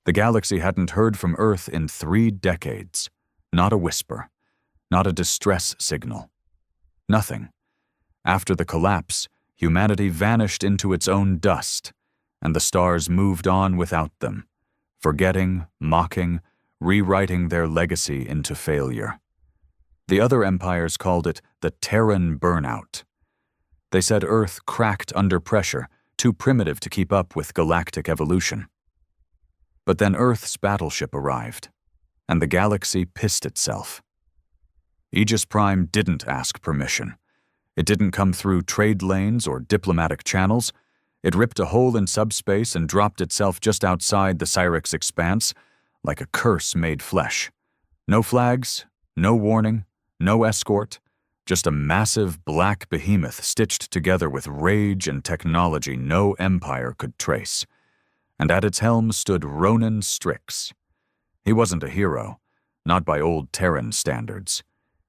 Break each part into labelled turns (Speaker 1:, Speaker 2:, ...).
Speaker 1: The galaxy hadn't heard from Earth in 3 decades. Not a whisper. Not a distress signal. Nothing. After the collapse, humanity vanished into its own dust, and the stars moved on without them, forgetting, mocking, rewriting their legacy into failure. The other empires called it the Terran burnout. They said Earth cracked under pressure, too primitive to keep up with galactic evolution. But then Earth's battleship arrived, and the galaxy pissed itself. Aegis Prime didn't ask permission. It didn't come through trade lanes or diplomatic channels. It ripped a hole in subspace and dropped itself just outside the Cyrix expanse, like a curse made flesh. No flags, no warning, no escort, just a massive black behemoth stitched together with rage and technology no empire could trace. And at its helm stood Ronan Strix. He wasn't a hero, not by old Terran standards.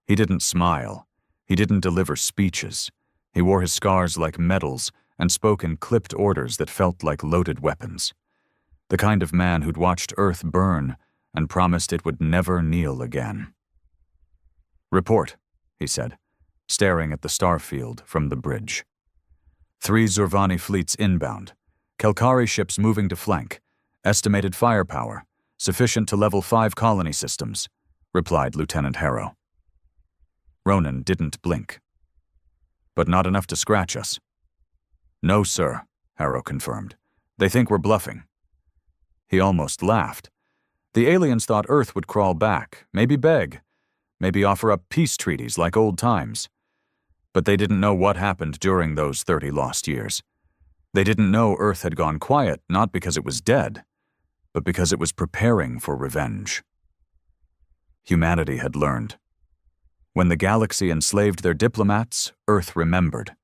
Speaker 1: He didn't smile. He didn't deliver speeches. He wore his scars like medals and spoke in clipped orders that felt like loaded weapons. The kind of man who'd watched Earth burn and promised it would never kneel again. "Report," he said, staring at the starfield from the bridge. 3 Zurvani fleets inbound. Kelkari ships moving to flank. Estimated firepower, sufficient to level 5 colony systems, replied Lieutenant Harrow. Ronan didn't blink. But not enough to scratch us. No, sir, Harrow confirmed. They think we're bluffing. He almost laughed. The aliens thought Earth would crawl back, maybe beg, maybe offer up peace treaties like old times. But they didn't know what happened during those 30 lost years. They didn't know Earth had gone quiet, not because it was dead, but because it was preparing for revenge. Humanity had learned. When the galaxy enslaved their diplomats, Earth remembered.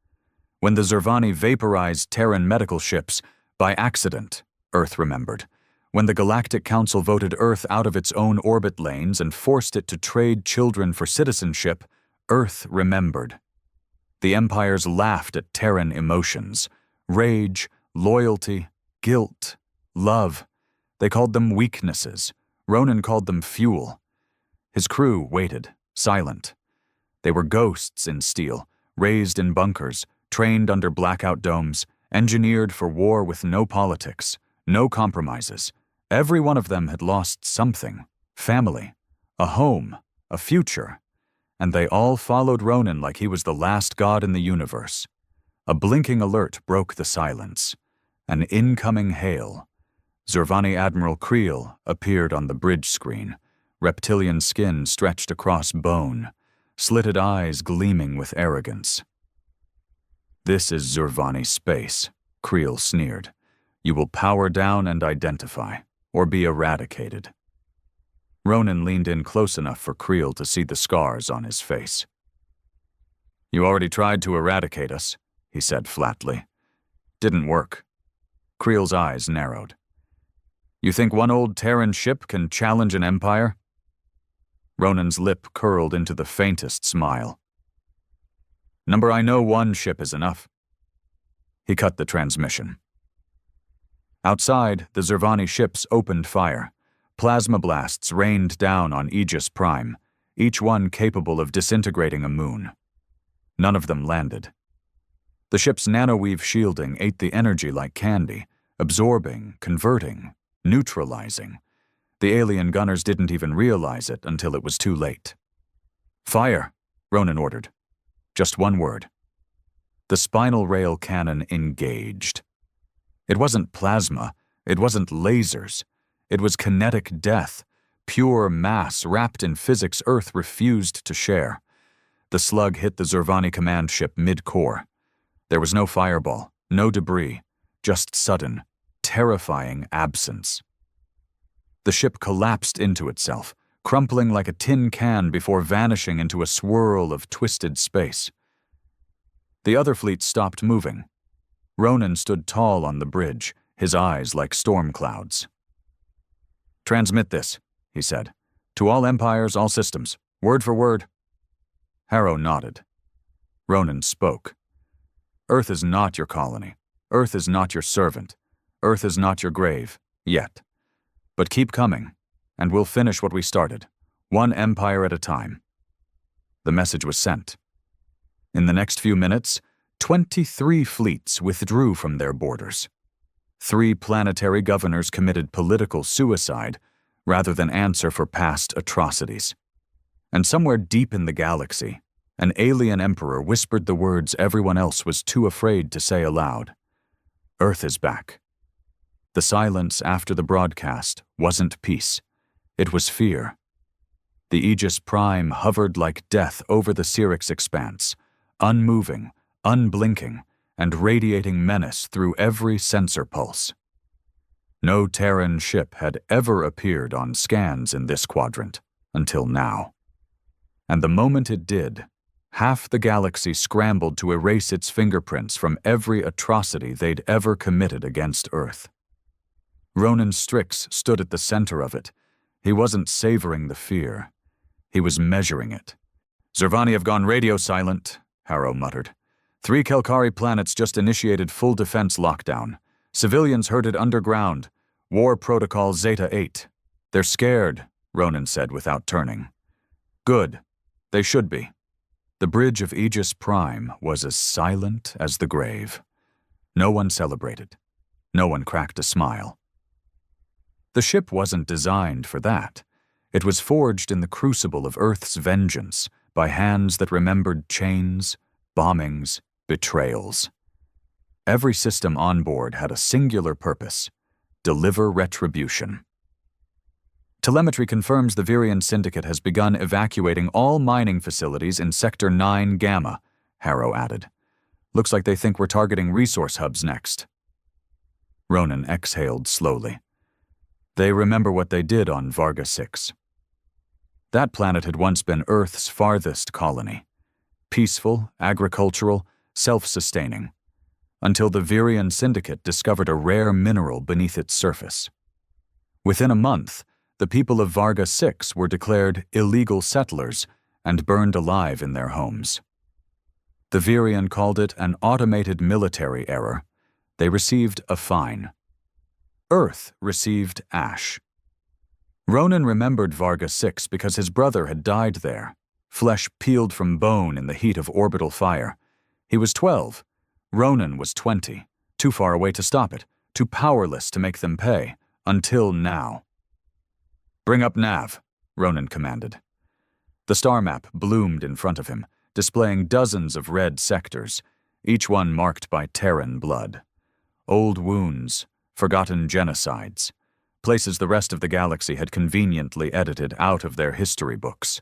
Speaker 1: When the Zurvani vaporized Terran medical ships, by accident, Earth remembered. When the Galactic Council voted Earth out of its own orbit lanes and forced it to trade children for citizenship, Earth remembered. The empires laughed at Terran emotions. Rage, loyalty, guilt, love. They called them weaknesses. Ronan called them fuel. His crew waited, silent. They were ghosts in steel, raised in bunkers, trained under blackout domes, engineered for war with no politics, no compromises. Every one of them had lost something: family, a home, a future. And they all followed Ronan like he was the last god in the universe. A blinking alert broke the silence. An incoming hail. Zurvani Admiral Creel appeared on the bridge screen, reptilian skin stretched across bone, slitted eyes gleaming with arrogance. "This is Zurvani space," Creel sneered. "You will power down and identify, or be eradicated." Ronan leaned in close enough for Creel to see the scars on his face. "You already tried to eradicate us," he said flatly. "Didn't work." Creel's eyes narrowed. "You think one old Terran ship can challenge an empire?" Ronan's lip curled into the faintest smile. "Number, I know one ship is enough." He cut the transmission. Outside, the Zurvani ships opened fire. Plasma blasts rained down on Aegis Prime, each one capable of disintegrating a moon. None of them landed. The ship's nanoweave shielding ate the energy like candy, absorbing, converting, neutralizing. The alien gunners didn't even realize it until it was too late. "Fire," Ronan ordered. Just one word. The spinal rail cannon engaged. It wasn't plasma, it wasn't lasers. It was kinetic death, pure mass wrapped in physics Earth refused to share. The slug hit the Zurvani command ship mid-core. There was no fireball, no debris, just sudden, terrifying absence. The ship collapsed into itself, crumpling like a tin can before vanishing into a swirl of twisted space. The other fleet stopped moving. Ronan stood tall on the bridge, his eyes like storm clouds. "Transmit this," he said. "To all empires, all systems. Word for word." Harrow nodded. Ronan spoke. "Earth is not your colony. Earth is not your servant. Earth is not your grave. Yet. But keep coming, and we'll finish what we started, one empire at a time. The message was sent. In the next few minutes, 23 fleets withdrew from their borders. 3 planetary governors committed political suicide rather than answer for past atrocities. And somewhere deep in the galaxy, an alien emperor whispered the words everyone else was too afraid to say aloud. Earth is back. The silence after the broadcast wasn't peace. It was fear. The Aegis Prime hovered like death over the Syrinx expanse, unmoving, unblinking, and radiating menace through every sensor pulse. No Terran ship had ever appeared on scans in this quadrant until now. And the moment it did, half the galaxy scrambled to erase its fingerprints from every atrocity they'd ever committed against Earth. Ronan Strix stood at the center of it. He wasn't savoring the fear. He was measuring it. "Zervani have gone radio silent," Harrow muttered. 3 K'lar planets just initiated full defense lockdown. Civilians herded underground. War Protocol Zeta-8. "They're scared," Ronan said without turning. "Good. They should be." The bridge of Aegis Prime was as silent as the grave. No one celebrated. No one cracked a smile. The ship wasn't designed for that. It was forged in the crucible of Earth's vengeance by hands that remembered chains, bombings, betrayals. Every system on board had a singular purpose: deliver retribution. Telemetry confirms the Virian Syndicate has begun evacuating all mining facilities in Sector 9 Gamma, Harrow added. "Looks like they think we're targeting resource hubs next." Ronan exhaled slowly. They remember what they did on Varga 6. That planet had once been Earth's farthest colony. Peaceful, agricultural, self-sustaining, until the Virian Syndicate discovered a rare mineral beneath its surface. Within a month, the people of Varga 6 were declared illegal settlers and burned alive in their homes. The Virian called it an automated military error. They received a fine. Earth received ash. Ronan remembered Varga 6 because his brother had died there, flesh peeled from bone in the heat of orbital fire. He was 12. Ronan was 20, too far away to stop it, too powerless to make them pay, until now. "Bring up nav," Ronan commanded. The star map bloomed in front of him, displaying dozens of red sectors, each one marked by Terran blood. Old wounds, forgotten genocides, places the rest of the galaxy had conveniently edited out of their history books.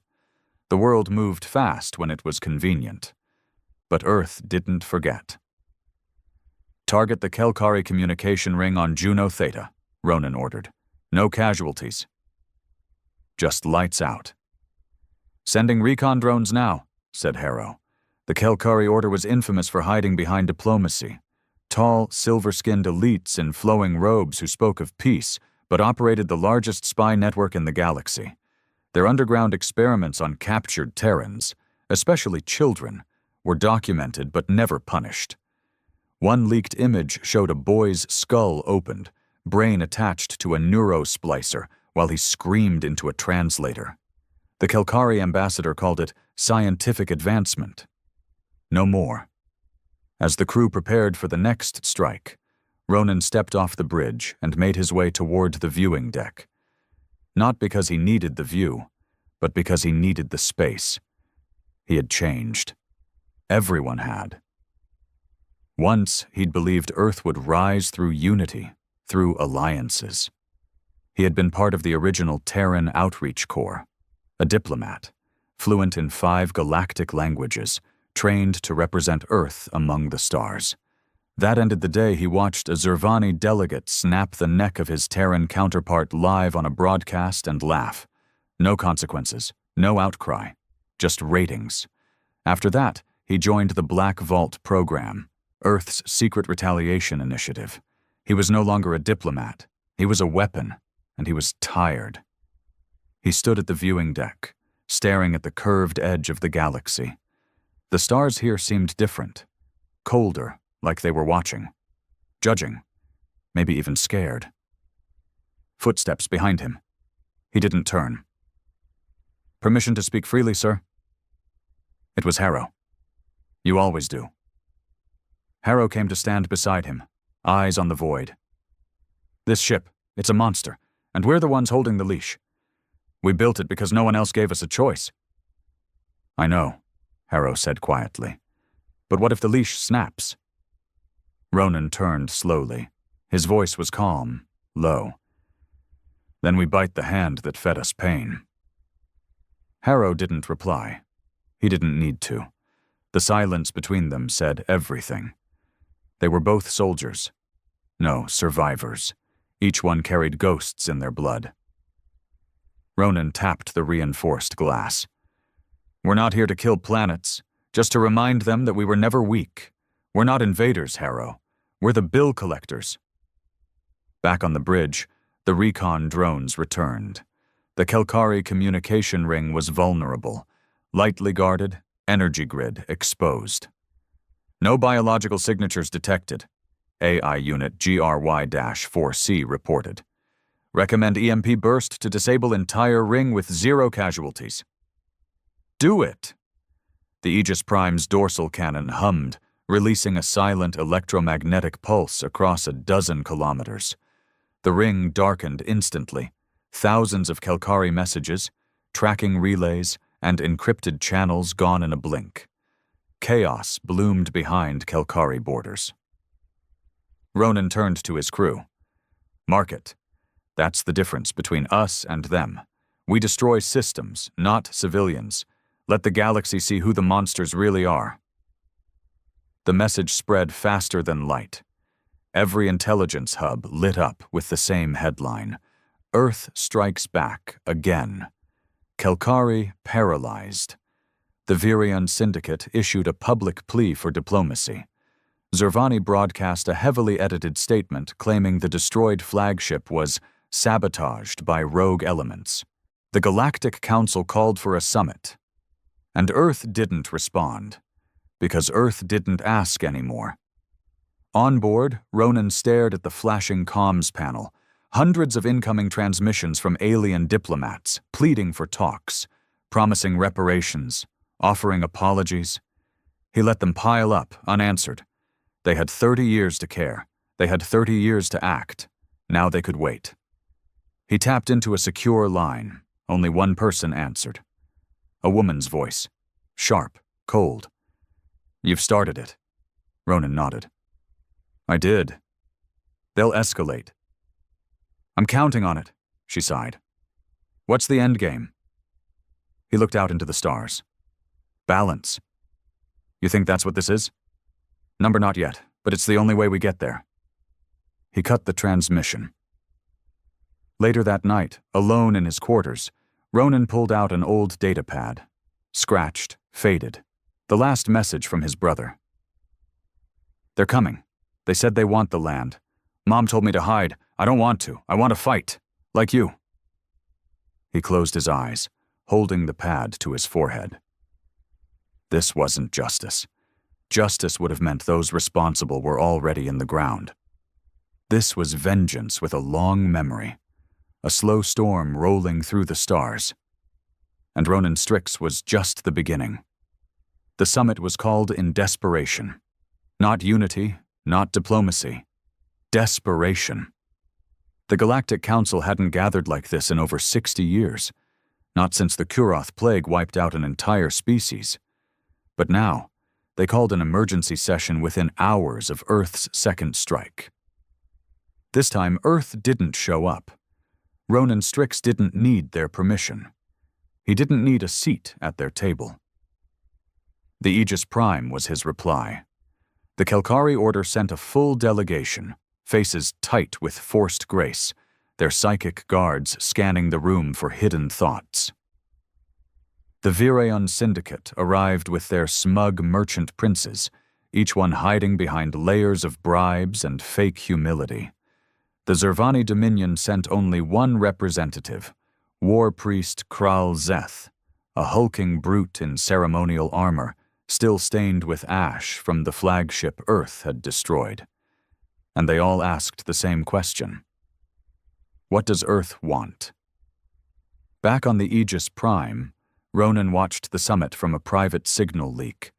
Speaker 1: The world moved fast when it was convenient. But Earth didn't forget. "Target the K'lar communication ring on Juno Theta," Ronan ordered. "No casualties. Just lights out." "Sending recon drones now," said Harrow. The K'lar order was infamous for hiding behind diplomacy. Tall, silver-skinned elites in flowing robes who spoke of peace, but operated the largest spy network in the galaxy. Their underground experiments on captured Terrans, especially children, were documented but never punished. One leaked image showed a boy's skull opened, brain attached to a neurosplicer, while he screamed into a translator. The K'lar ambassador called it scientific advancement. No more. As the crew prepared for the next strike, Ronan stepped off the bridge and made his way toward the viewing deck. Not because he needed the view, but because he needed the space. He had changed. Everyone had. Once he'd believed Earth would rise through unity, through alliances. He had been part of the original Terran Outreach Corps, a diplomat, fluent in 5 galactic languages, trained to represent Earth among the stars. That ended the day he watched a Zervani delegate snap the neck of his Terran counterpart live on a broadcast and laugh. No consequences, no outcry, just ratings. After that, he joined the Black Vault program, Earth's secret retaliation initiative. He was no longer a diplomat. He was a weapon, and he was tired. He stood at the viewing deck, staring at the curved edge of the galaxy. The stars here seemed different, colder, like they were watching, judging, maybe even scared. footsteps behind him. He didn't turn. "Permission to speak freely, sir?" It was Harrow. "You always do." Harrow came to stand beside him, eyes on the void. "This ship, it's a monster, and we're the ones holding the leash. We built it because no one else gave us a choice." "I know," Harrow said quietly. "But what if the leash snaps?" Ronan turned slowly. His voice was calm, low. "Then we bite the hand that fed us pain." Harrow didn't reply. He didn't need to. The silence between them said everything. They were both soldiers. No, survivors. Each one carried ghosts in their blood. Ronan tapped the reinforced glass. "We're not here to kill planets, just to remind them that we were never weak. We're not invaders, Harrow. We're the bill collectors." Back on the bridge, the recon drones returned. The K'lar communication ring was vulnerable, lightly guarded, energy grid exposed. "No biological signatures detected," AI Unit GRY-4C reported. "Recommend EMP burst to disable entire ring with 0 casualties." "Do it!" The Aegis Prime's dorsal cannon hummed, releasing a silent electromagnetic pulse across a dozen kilometers. The ring darkened instantly. Thousands of K'lar messages, tracking relays, and encrypted channels gone in a blink. Chaos bloomed behind K'lar borders. Ronan turned to his crew. "Mark it. That's the difference between us and them. We destroy systems, not civilians. Let the galaxy see who the monsters really are." The message spread faster than light. Every intelligence hub lit up with the same headline: "Earth strikes back again. K'lar paralyzed." The Virion Syndicate issued a public plea for diplomacy. Zervani broadcast a heavily edited statement claiming the destroyed flagship was sabotaged by rogue elements. The Galactic Council called for a summit. And Earth didn't respond, because Earth didn't ask anymore. On board, Ronan stared at the flashing comms panel, hundreds of incoming transmissions from alien diplomats, pleading for talks, promising reparations, offering apologies. He let them pile up, unanswered. They had 30 years to care. They had 30 years to act. Now they could wait. He tapped into a secure line. Only one person answered. A woman's voice. Sharp, cold. "You've started it." Ronan nodded. "I did. They'll escalate." "I'm counting on it," she sighed. "What's the end game?" He looked out into the stars. "Balance." "You think that's what this is?" "Number not yet, but it's the only way we get there." He cut the transmission. Later that night, alone in his quarters, Ronan pulled out an old data pad. Scratched, faded. The last message from his brother. "They're coming. They said they want the land. Mom told me to hide. I don't want to. I want to fight. Like you." He closed his eyes, holding the pad to his forehead. This wasn't justice. Justice would have meant those responsible were already in the ground. This was vengeance with a long memory, a slow storm rolling through the stars. And Ronan Strix was just the beginning. The summit was called in desperation. Not unity, not diplomacy. Desperation. The Galactic Council hadn't gathered like this in over 60 years, not since the Kuroth plague wiped out an entire species. But now, they called an emergency session within hours of Earth's second strike. This time, Earth didn't show up. Ronan Strix didn't need their permission. He didn't need a seat at their table. The Aegis Prime was his reply. The K'lar Order sent a full delegation, faces tight with forced grace, their psychic guards scanning the room for hidden thoughts. The Virion Syndicate arrived with their smug merchant princes, each one hiding behind layers of bribes and fake humility. The Zervani Dominion sent only one representative, War Priest K'lar Zeth, a hulking brute in ceremonial armor, still stained with ash from the flagship Earth had destroyed. And they all asked the same question. What does Earth want? Back on the Aegis Prime, Ronan watched the summit from a private signal leak.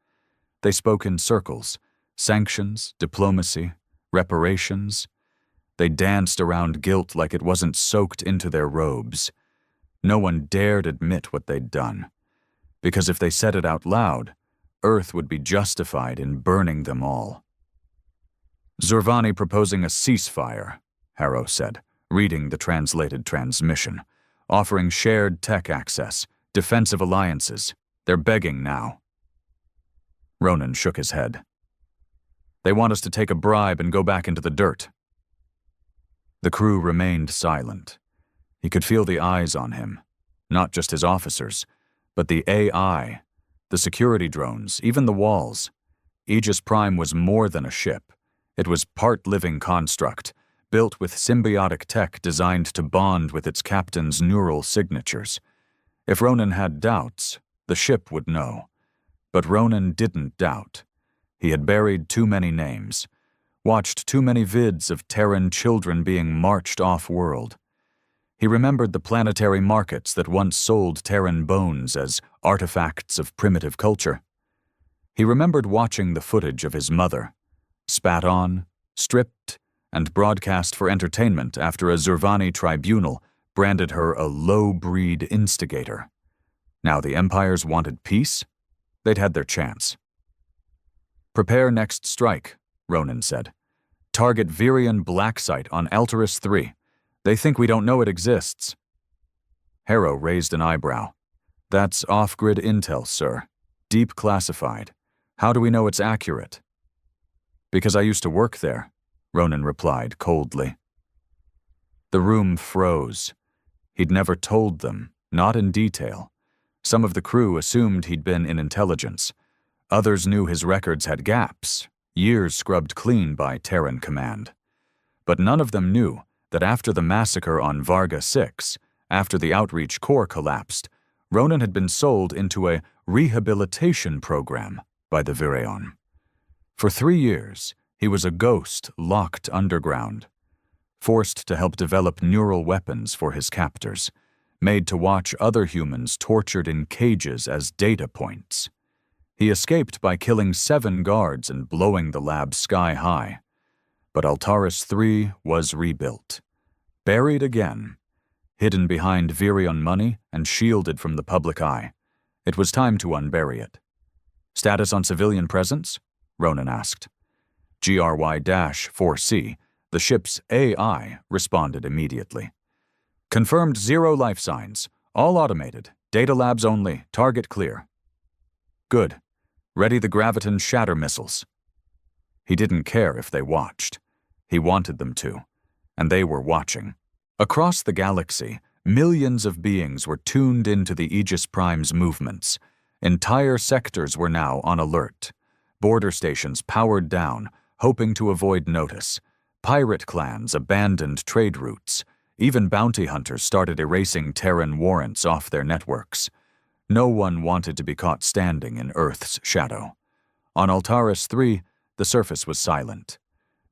Speaker 1: They spoke in circles: sanctions, diplomacy, reparations. They danced around guilt like it wasn't soaked into their robes. No one dared admit what they'd done, because if they said it out loud, Earth would be justified in burning them all. Zurvani proposing a ceasefire, Harrow said, reading the translated transmission, offering shared tech access, defensive alliances. They're begging now. Ronan shook his head. They want us to take a bribe and go back into the dirt. The crew remained silent. He could feel the eyes on him, not just his officers, but the AI, the security drones, even the walls. Aegis Prime was more than a ship. It was part living construct, built with symbiotic tech designed to bond with its captain's neural signatures. If Ronan had doubts, the ship would know. But Ronan didn't doubt. He had buried too many names, watched too many vids of Terran children being marched off-world. He remembered the planetary markets that once sold Terran bones as artifacts of primitive culture. He remembered watching the footage of his mother, spat on, stripped, and broadcast for entertainment after a Zurvani tribunal branded her a low-breed instigator. Now the Empires wanted peace? They'd had their chance. Prepare next strike, Ronan said. Target Virion Black Site on Altaris 3. They think we don't know it exists. Harrow raised an eyebrow. That's off-grid intel, sir. Deep classified. How do we know it's accurate? Because I used to work there, Ronan replied coldly. The room froze. He'd never told them, not in detail. Some of the crew assumed he'd been in intelligence. Others knew his records had gaps, years scrubbed clean by Terran command. But none of them knew that after the massacre on Varga 6, after the Outreach Corps collapsed, Ronan had been sold into a rehabilitation program by the Virion. For 3 years, he was a ghost locked underground, forced to help develop neural weapons for his captors, made to watch other humans tortured in cages as data points. He escaped by killing 7 guards and blowing the lab sky high. But Altaris 3 was rebuilt, buried again, hidden behind Virion money and shielded from the public eye. It was time to unbury it. Status on civilian presence? Ronan asked. GRY-4C, the ship's AI, responded immediately. Confirmed 0 life signs, all automated, data labs only, target clear. Good. Ready the graviton shatter missiles. He didn't care if they watched. He wanted them to, and they were watching. Across the galaxy, millions of beings were tuned into the Aegis Prime's movements. Entire sectors were now on alert. Border stations powered down, hoping to avoid notice. Pirate clans abandoned trade routes. Even bounty hunters started erasing Terran warrants off their networks. No one wanted to be caught standing in Earth's shadow. On Altaris 3, the surface was silent.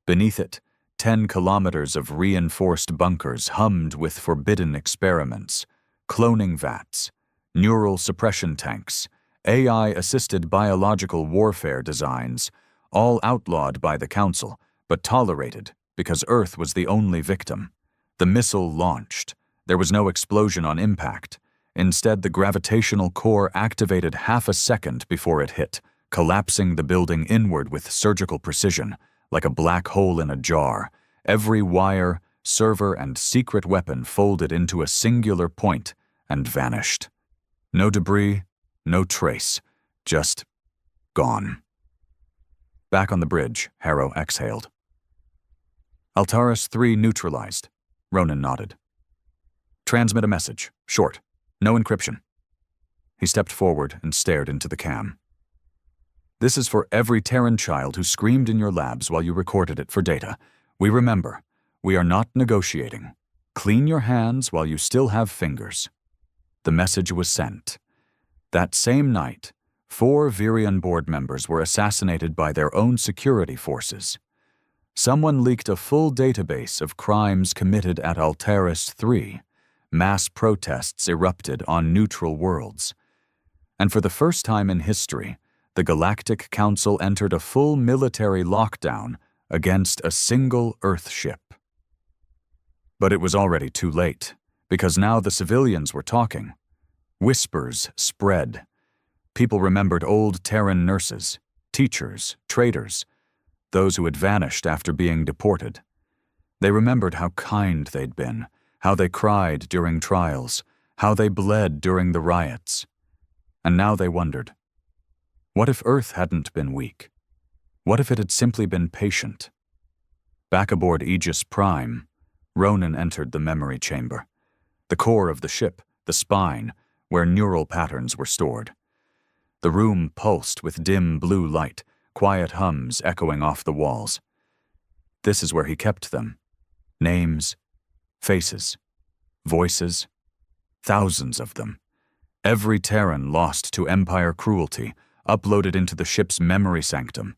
Speaker 1: Beneath it, 10 kilometers of reinforced bunkers hummed with forbidden experiments, cloning vats, neural suppression tanks, AI-assisted biological warfare designs, all outlawed by the Council, but tolerated because Earth was the only victim. The missile launched. There was no explosion on impact. Instead, the gravitational core activated half a second before it hit, collapsing the building inward with surgical precision, like a black hole in a jar. Every wire, server, and secret weapon folded into a singular point and vanished. No debris, no trace, just gone. Back on the bridge, Harrow exhaled. Altaris 3 neutralized. Ronan nodded. Transmit a message. Short. No encryption. He stepped forward and stared into the cam. This is for every Terran child who screamed in your labs while you recorded it for data. We remember. We are not negotiating. Clean your hands while you still have fingers. The message was sent. That same night, 4 Virion board members were assassinated by their own security forces. Someone leaked a full database of crimes committed at Altaris 3. Mass protests erupted on neutral worlds. And for the first time in history, the Galactic Council entered a full military lockdown against a single Earth ship. But it was already too late, because now the civilians were talking. Whispers spread. People remembered old Terran nurses, teachers, traders, those who had vanished after being deported. They remembered how kind they'd been, how they cried during trials, how they bled during the riots. And now they wondered, what if Earth hadn't been weak? What if it had simply been patient? Back aboard Aegis Prime, Ronan entered the memory chamber, the core of the ship, the spine, where neural patterns were stored. The room pulsed with dim blue light, quiet hums echoing off the walls. This is where he kept them. Names, faces, voices, thousands of them. Every Terran lost to Empire cruelty, uploaded into the ship's memory sanctum.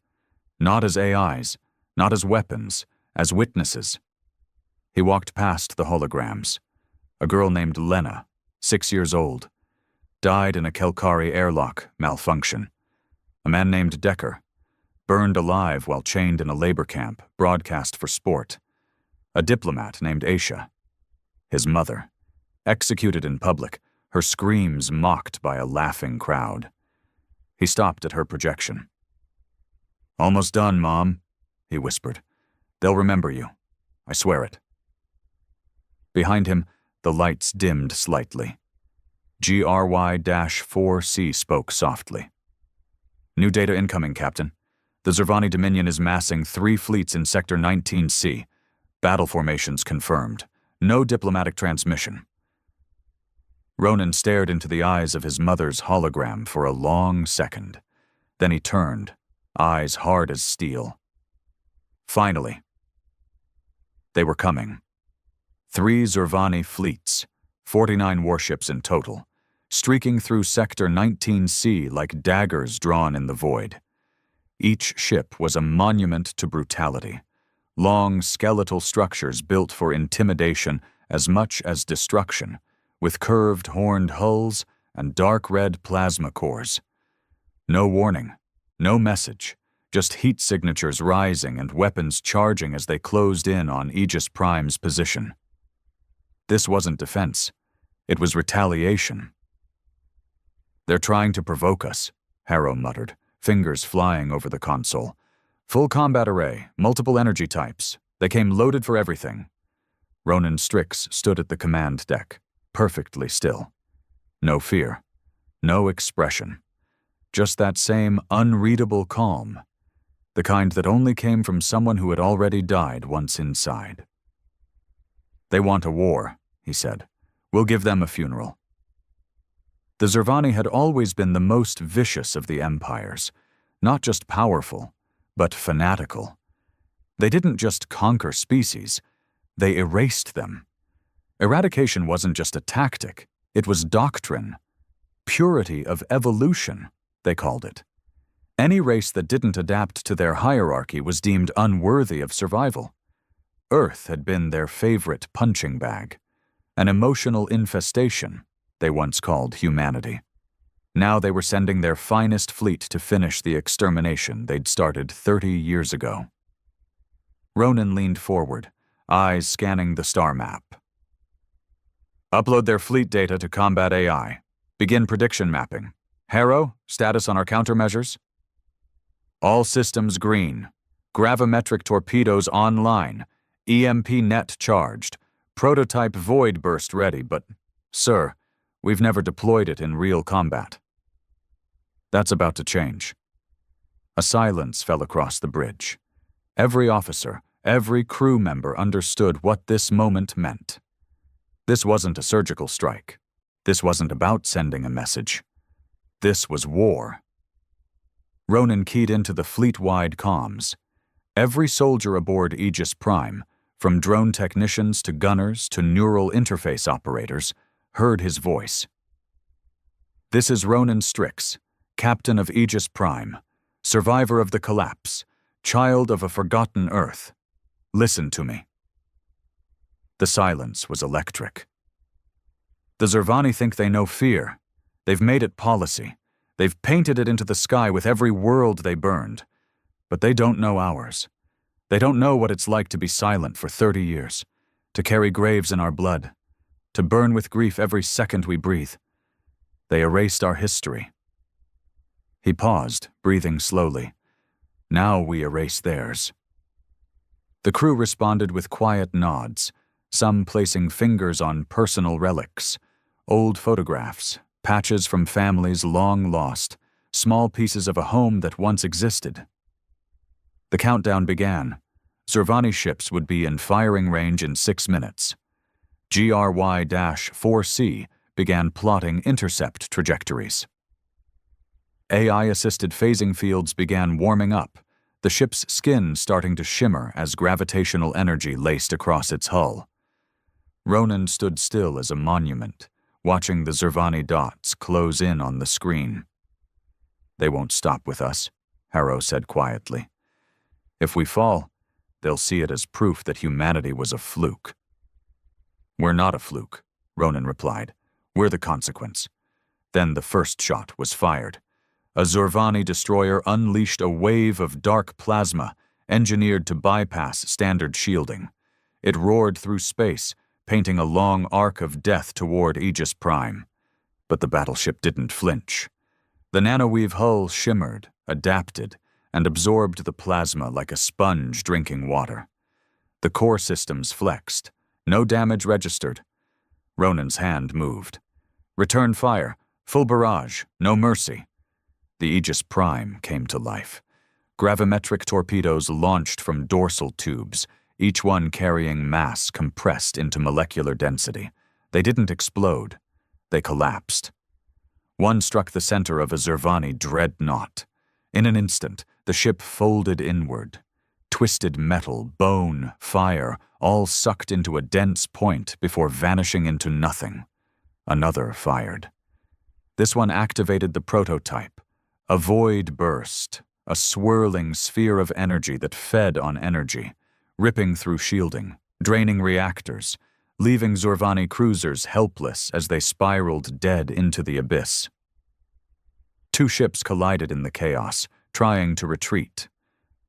Speaker 1: Not as AIs, not as weapons, as witnesses. He walked past the holograms. A girl named Lena, 6 years old, died in a Kelkari airlock malfunction. A man named Decker, burned alive while chained in a labor camp, broadcast for sport. A diplomat named Aisha, his mother, executed in public, her screams mocked by a laughing crowd. He stopped at her projection. "Almost done, Mom," he whispered. "They'll remember you. I swear it." Behind him, the lights dimmed slightly. GRY-4C spoke softly. "New data incoming, Captain. The Zervani Dominion is massing 3 fleets in Sector 19C. Battle formations confirmed. No diplomatic transmission." Ronan stared into the eyes of his mother's hologram for a long second. Then he turned, eyes hard as steel. Finally. They were coming. 3 Zervani fleets, 49 warships in total, streaking through Sector 19C like daggers drawn in the void. Each ship was a monument to brutality. Long, skeletal structures built for intimidation as much as destruction, with curved, horned hulls and dark red plasma cores. No warning, no message, just heat signatures rising and weapons charging as they closed in on Aegis Prime's position. This wasn't defense. It was retaliation. "They're trying to provoke us," Harrow muttered, fingers flying over the console. "Full combat array, multiple energy types. They came loaded for everything." Ronan Strix stood at the command deck, perfectly still. No fear, no expression. Just that same unreadable calm, the kind that only came from someone who had already died once inside. "They want a war," he said. "We'll give them a funeral." The Zervani had always been the most vicious of the empires, not just powerful, but fanatical. They didn't just conquer species, they erased them. Eradication wasn't just a tactic, it was doctrine. Purity of evolution, they called it. Any race that didn't adapt to their hierarchy was deemed unworthy of survival. Earth had been their favorite punching bag, an emotional infestation, they once called humanity. Now they were sending their finest fleet to finish the extermination they'd started 30 years ago. Ronan leaned forward, eyes scanning the star map. "Upload their fleet data to Combat AI. Begin prediction mapping. Harrow, status on our countermeasures?" "All systems green. Gravimetric torpedoes online. EMP net charged. Prototype void burst ready, but, sir, we've never deployed it in real combat." That's about to change. A silence fell across the bridge. Every officer, every crew member understood what this moment meant. This wasn't a surgical strike. This wasn't about sending a message. This was war. Ronan keyed into the fleet-wide comms. Every soldier aboard Aegis Prime, from drone technicians to gunners to neural interface operators, heard his voice. "This is Ronan Strix, Captain of Aegis Prime, survivor of the collapse, child of a forgotten Earth, Listen to me." The silence was electric. The Zervani think they know fear. They've made it policy. They've painted it into the sky with every world they burned. But they don't know ours. They don't know what it's like to be silent for 30 years, to carry graves in our blood, to burn with grief every second we breathe. They erased our history. He paused, breathing slowly. Now we erase theirs. The crew responded with quiet nods, some placing fingers on personal relics, old photographs, patches from families long lost, small pieces of a home that once existed. The countdown began. Zervani ships would be in firing range in 6 minutes. GRY-4C began plotting intercept trajectories. AI-assisted phasing fields began warming up, the ship's skin starting to shimmer as gravitational energy laced across its hull. Ronan stood still as a monument, watching the Zervani dots close in on the screen. "They won't stop with us," Harrow said quietly. "If we fall, they'll see it as proof that humanity was a fluke." "We're not a fluke," Ronan replied. "We're the consequence." Then the first shot was fired. A Zervani destroyer unleashed a wave of dark plasma, engineered to bypass standard shielding. It roared through space, painting a long arc of death toward Aegis Prime. But the battleship didn't flinch. The nanoweave hull shimmered, adapted, and absorbed the plasma like a sponge drinking water. The core systems flexed. No damage registered. Ronan's hand moved. "Return fire. Full barrage. No mercy." The Aegis Prime came to life. Gravimetric torpedoes launched from dorsal tubes, each one carrying mass compressed into molecular density. They didn't explode. They collapsed. One struck the center of a Zervani dreadnought. In an instant, the ship folded inward. Twisted metal, bone, fire, all sucked into a dense point before vanishing into nothing. Another fired. This one activated the prototype. A void burst, a swirling sphere of energy that fed on energy, ripping through shielding, draining reactors, leaving Zervani cruisers helpless as they spiraled dead into the abyss. Two ships collided in the chaos, trying to retreat.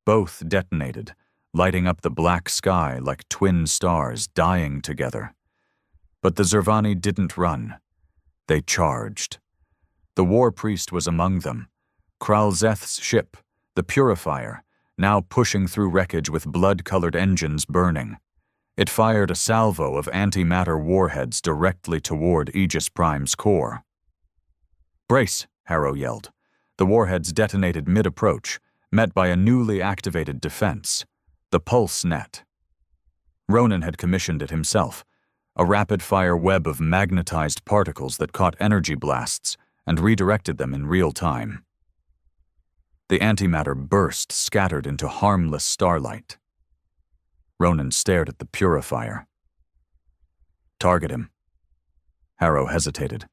Speaker 1: Both detonated, lighting up the black sky like twin stars dying together. But the Zervani didn't run. They charged. The War Priest was among them. Kralzeth's ship, the Purifier, now pushing through wreckage with blood-colored engines burning. It fired a salvo of antimatter warheads directly toward Aegis Prime's core. "Brace!" Harrow yelled. The warheads detonated mid-approach, met by a newly activated defense, the pulse net. Ronan had commissioned it himself, a rapid-fire web of magnetized particles that caught energy blasts and redirected them in real time. The antimatter burst, scattered into harmless starlight. Ronan stared at the Purifier. "Target him." Harrow hesitated.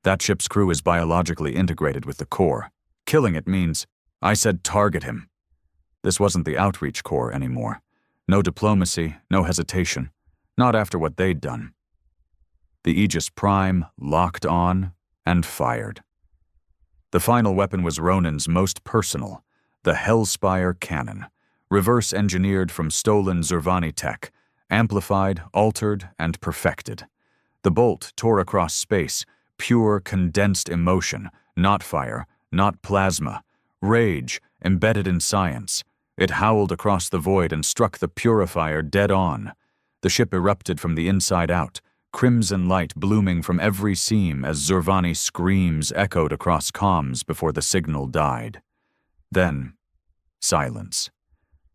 Speaker 1: "That ship's crew is biologically integrated with the core. Killing it means—" "I said target him." This wasn't the outreach corps anymore. No diplomacy, no hesitation. Not after what they'd done. The Aegis Prime locked on and fired. The final weapon was Ronan's most personal, the Hellspire cannon, reverse-engineered from stolen Zervani tech, amplified, altered, and perfected. The bolt tore across space, pure condensed emotion, not fire, not plasma, rage embedded in science. It howled across the void and struck the Purifier dead on. The ship erupted from the inside out, crimson light blooming from every seam as Zervani screams echoed across comms before the signal died. Then, silence.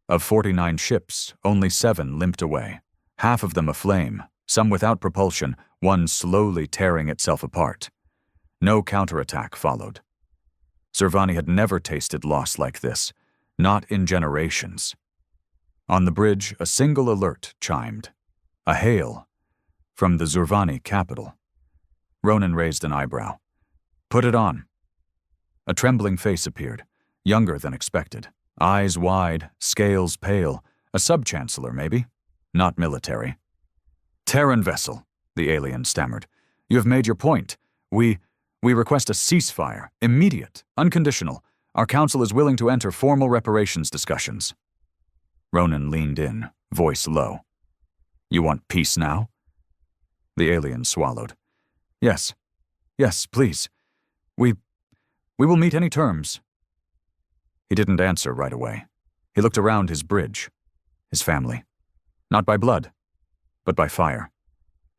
Speaker 1: Of 49 ships, only 7 limped away, half of them aflame, some without propulsion, one slowly tearing itself apart. No counterattack followed. Zervani had never tasted loss like this, not in generations. On the bridge, a single alert chimed. A hail. From the Zervani capital. Ronan raised an eyebrow. "Put it on." A trembling face appeared, younger than expected, eyes wide, scales pale, A sub-chancellor, maybe? Not military. Terran vessel, the alien stammered. You have made your point. We request a ceasefire, immediate, unconditional. Our council is willing to enter formal reparations discussions. Ronan leaned in, voice low. You want peace now? The alien swallowed. Yes. Yes, please. We will meet any terms. He didn't answer right away. He looked around his bridge, his family. Not by blood, but by fire.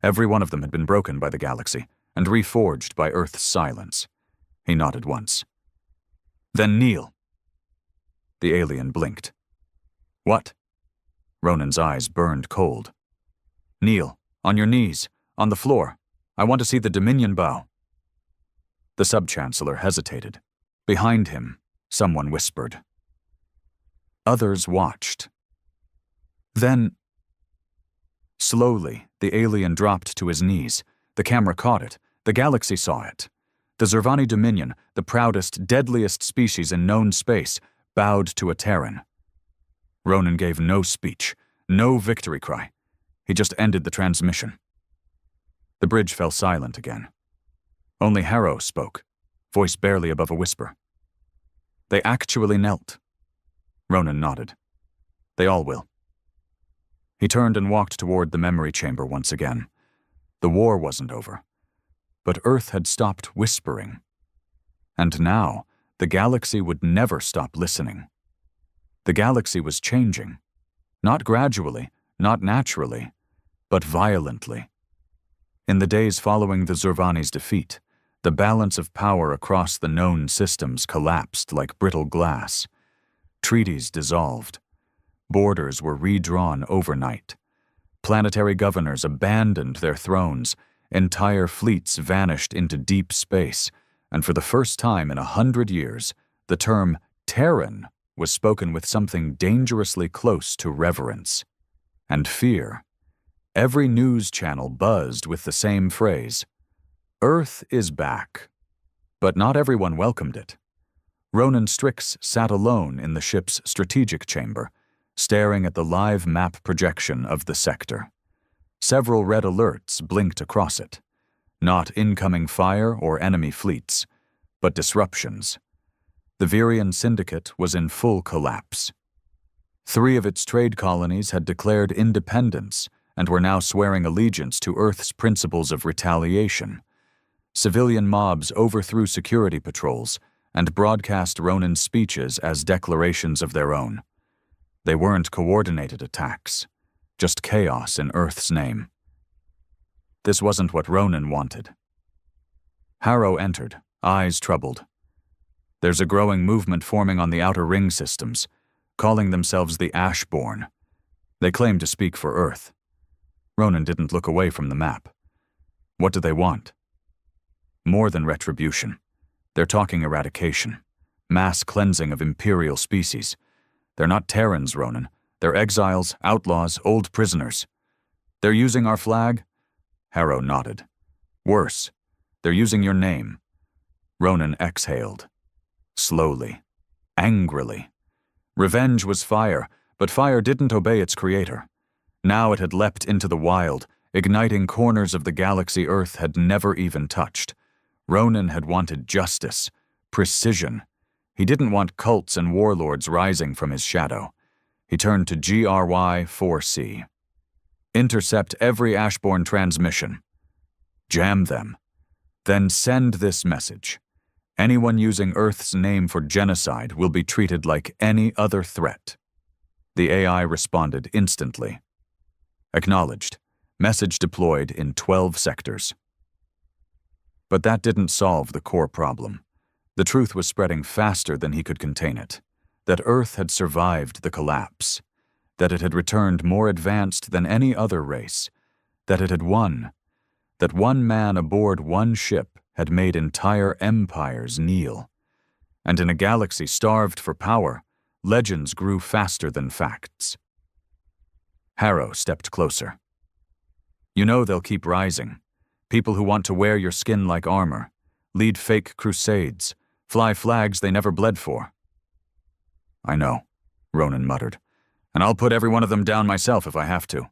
Speaker 1: Every one of them had been broken by the galaxy and reforged by Earth's silence. He nodded once. Then kneel. The alien blinked. What? Ronan's eyes burned cold. Kneel, on your knees, on the floor. I want to see the Dominion bow. The sub-chancellor hesitated. Behind him, someone whispered. Others watched. Then, slowly, the alien dropped to his knees. The camera caught it. The galaxy saw it. The Zervani Dominion, the proudest, deadliest species in known space, bowed to a Terran. Ronan gave no speech, no victory cry. He just ended the transmission. The bridge fell silent again. Only Harrow spoke, voice barely above a whisper. They actually knelt. Ronan nodded. They all will. He turned and walked toward the memory chamber once again. The war wasn't over, but Earth had stopped whispering. And now, the galaxy would never stop listening. The galaxy was changing. Not gradually, not naturally, but violently. In the days following the Zervani's defeat, the balance of power across the known systems collapsed like brittle glass. Treaties dissolved. Borders were redrawn overnight. Planetary governors abandoned their thrones. Entire fleets vanished into deep space, and for the first time in 100 years, the term Terran was spoken with something dangerously close to reverence and fear. Every news channel buzzed with the same phrase, Earth is back. But not everyone welcomed it. Ronan Strix sat alone in the ship's strategic chamber, staring at the live map projection of the sector. Several red alerts blinked across it. Not incoming fire or enemy fleets, but disruptions. The Virian Syndicate was in full collapse. 3 of its trade colonies had declared independence and were now swearing allegiance to Earth's principles of retaliation. Civilian mobs overthrew security patrols and broadcast Ronan's speeches as declarations of their own. They weren't coordinated attacks, just chaos in Earth's name. This wasn't what Ronan wanted. Harrow entered, eyes troubled. There's a growing movement forming on the outer ring systems, calling themselves the Ashborn. They claim to speak for Earth. Ronan didn't look away from the map. What do they want? More than retribution. They're talking eradication, mass cleansing of imperial species. They're not Terrans, Ronan. They're exiles, outlaws, old prisoners. They're using our flag? Harrow nodded. Worse, they're using your name. Ronan exhaled. Slowly. Angrily. Revenge was fire, but fire didn't obey its creator. Now it had leapt into the wild, igniting corners of the galaxy Earth had never even touched. Ronan had wanted justice, precision. He didn't want cults and warlords rising from his shadow. He turned to GRY 4C. Intercept every Ashborn transmission. Jam them. Then send this message. Anyone using Earth's name for genocide will be treated like any other threat. The AI responded instantly. Acknowledged. Message deployed in 12 sectors. But that didn't solve the core problem. The truth was spreading faster than he could contain it. That Earth had survived the collapse. That it had returned more advanced than any other race. That it had won. That one man aboard one ship had made entire empires kneel. And in a galaxy starved for power, legends grew faster than facts. Harrow stepped closer. You know they'll keep rising. People who want to wear your skin like armor, lead fake crusades, fly flags they never bled for. I know, Ronan muttered. And I'll put every one of them down myself if I have to.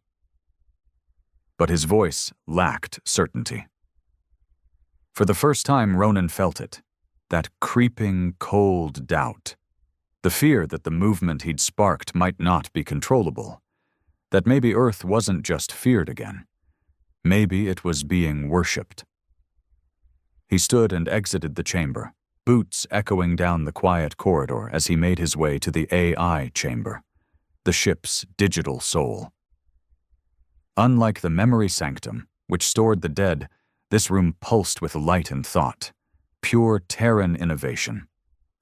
Speaker 1: But his voice lacked certainty. For the first time, Ronan felt it, that creeping, cold doubt. The fear that the movement he'd sparked might not be controllable. That maybe Earth wasn't just feared again. Maybe it was being worshipped. He stood and exited the chamber, boots echoing down the quiet corridor as he made his way to the AI chamber, the ship's digital soul. Unlike the memory sanctum, which stored the dead, this room pulsed with light and thought, pure Terran innovation.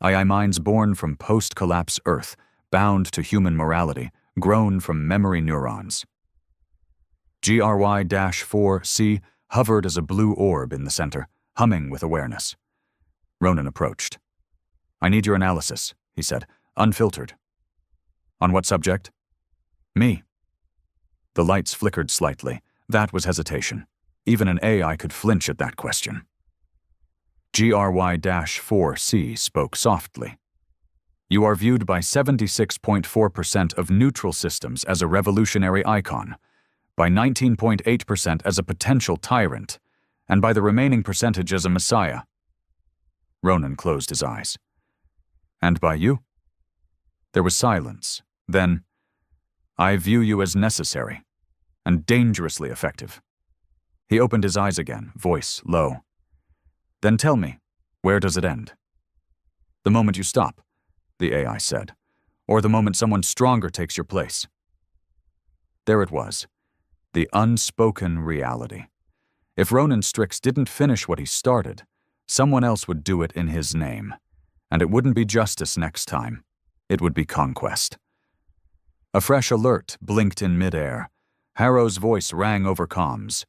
Speaker 1: AI minds born from post-collapse Earth, bound to human morality, grown from memory neurons. GRY-4C hovered as a blue orb in the center, humming with awareness. Ronan approached. "I need your analysis," he said, unfiltered. "On what subject?" "Me." The lights flickered slightly. That was hesitation. Even an AI could flinch at that question. GRY-4C spoke softly. "You are viewed by 76.4% of neutral systems as a revolutionary icon, by 19.8% as a potential tyrant, and by the remaining percentage as a messiah." Ronan closed his eyes. "And by you?" There was silence. Then, "I view you as necessary, and dangerously effective." He opened his eyes again, voice low. "Then tell me, where does it end?" "The moment you stop," the AI said, "or the moment someone stronger takes your place." There it was, the unspoken reality. If Ronan Strix didn't finish what he started, someone else would do it in his name. And it wouldn't be justice next time. It would be conquest. A fresh alert blinked in midair. Harrow's voice rang over comms.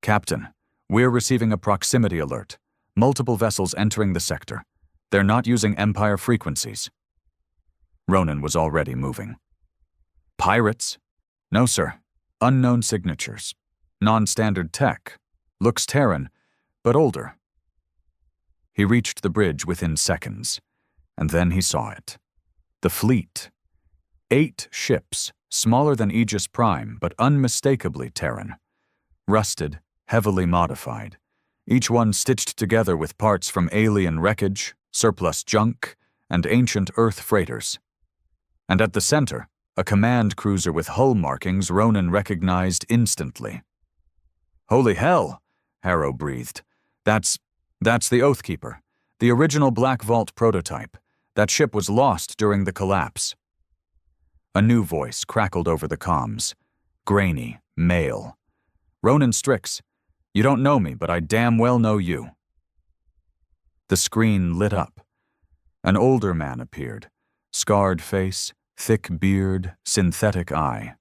Speaker 1: "Captain, we're receiving a proximity alert. Multiple vessels entering the sector. They're not using Empire frequencies." Ronan was already moving. "Pirates?" "No, sir. Unknown signatures. Non-standard tech. Looks Terran, but older." He reached the bridge within seconds, and then he saw it. The fleet. 8 ships, smaller than Aegis Prime, but unmistakably Terran. Rusted, heavily modified. Each one stitched together with parts from alien wreckage, surplus junk, and ancient Earth freighters. And at the center, a command cruiser with hull markings Ronan recognized instantly. "Holy hell," Harrow breathed. That's the Oathkeeper, the original Black Vault prototype. That ship was lost during the collapse." A new voice crackled over the comms. Grainy, male. "Ronan Strix, you don't know me, but I damn well know you." The screen lit up. An older man appeared. Scarred face, thick beard, synthetic eye.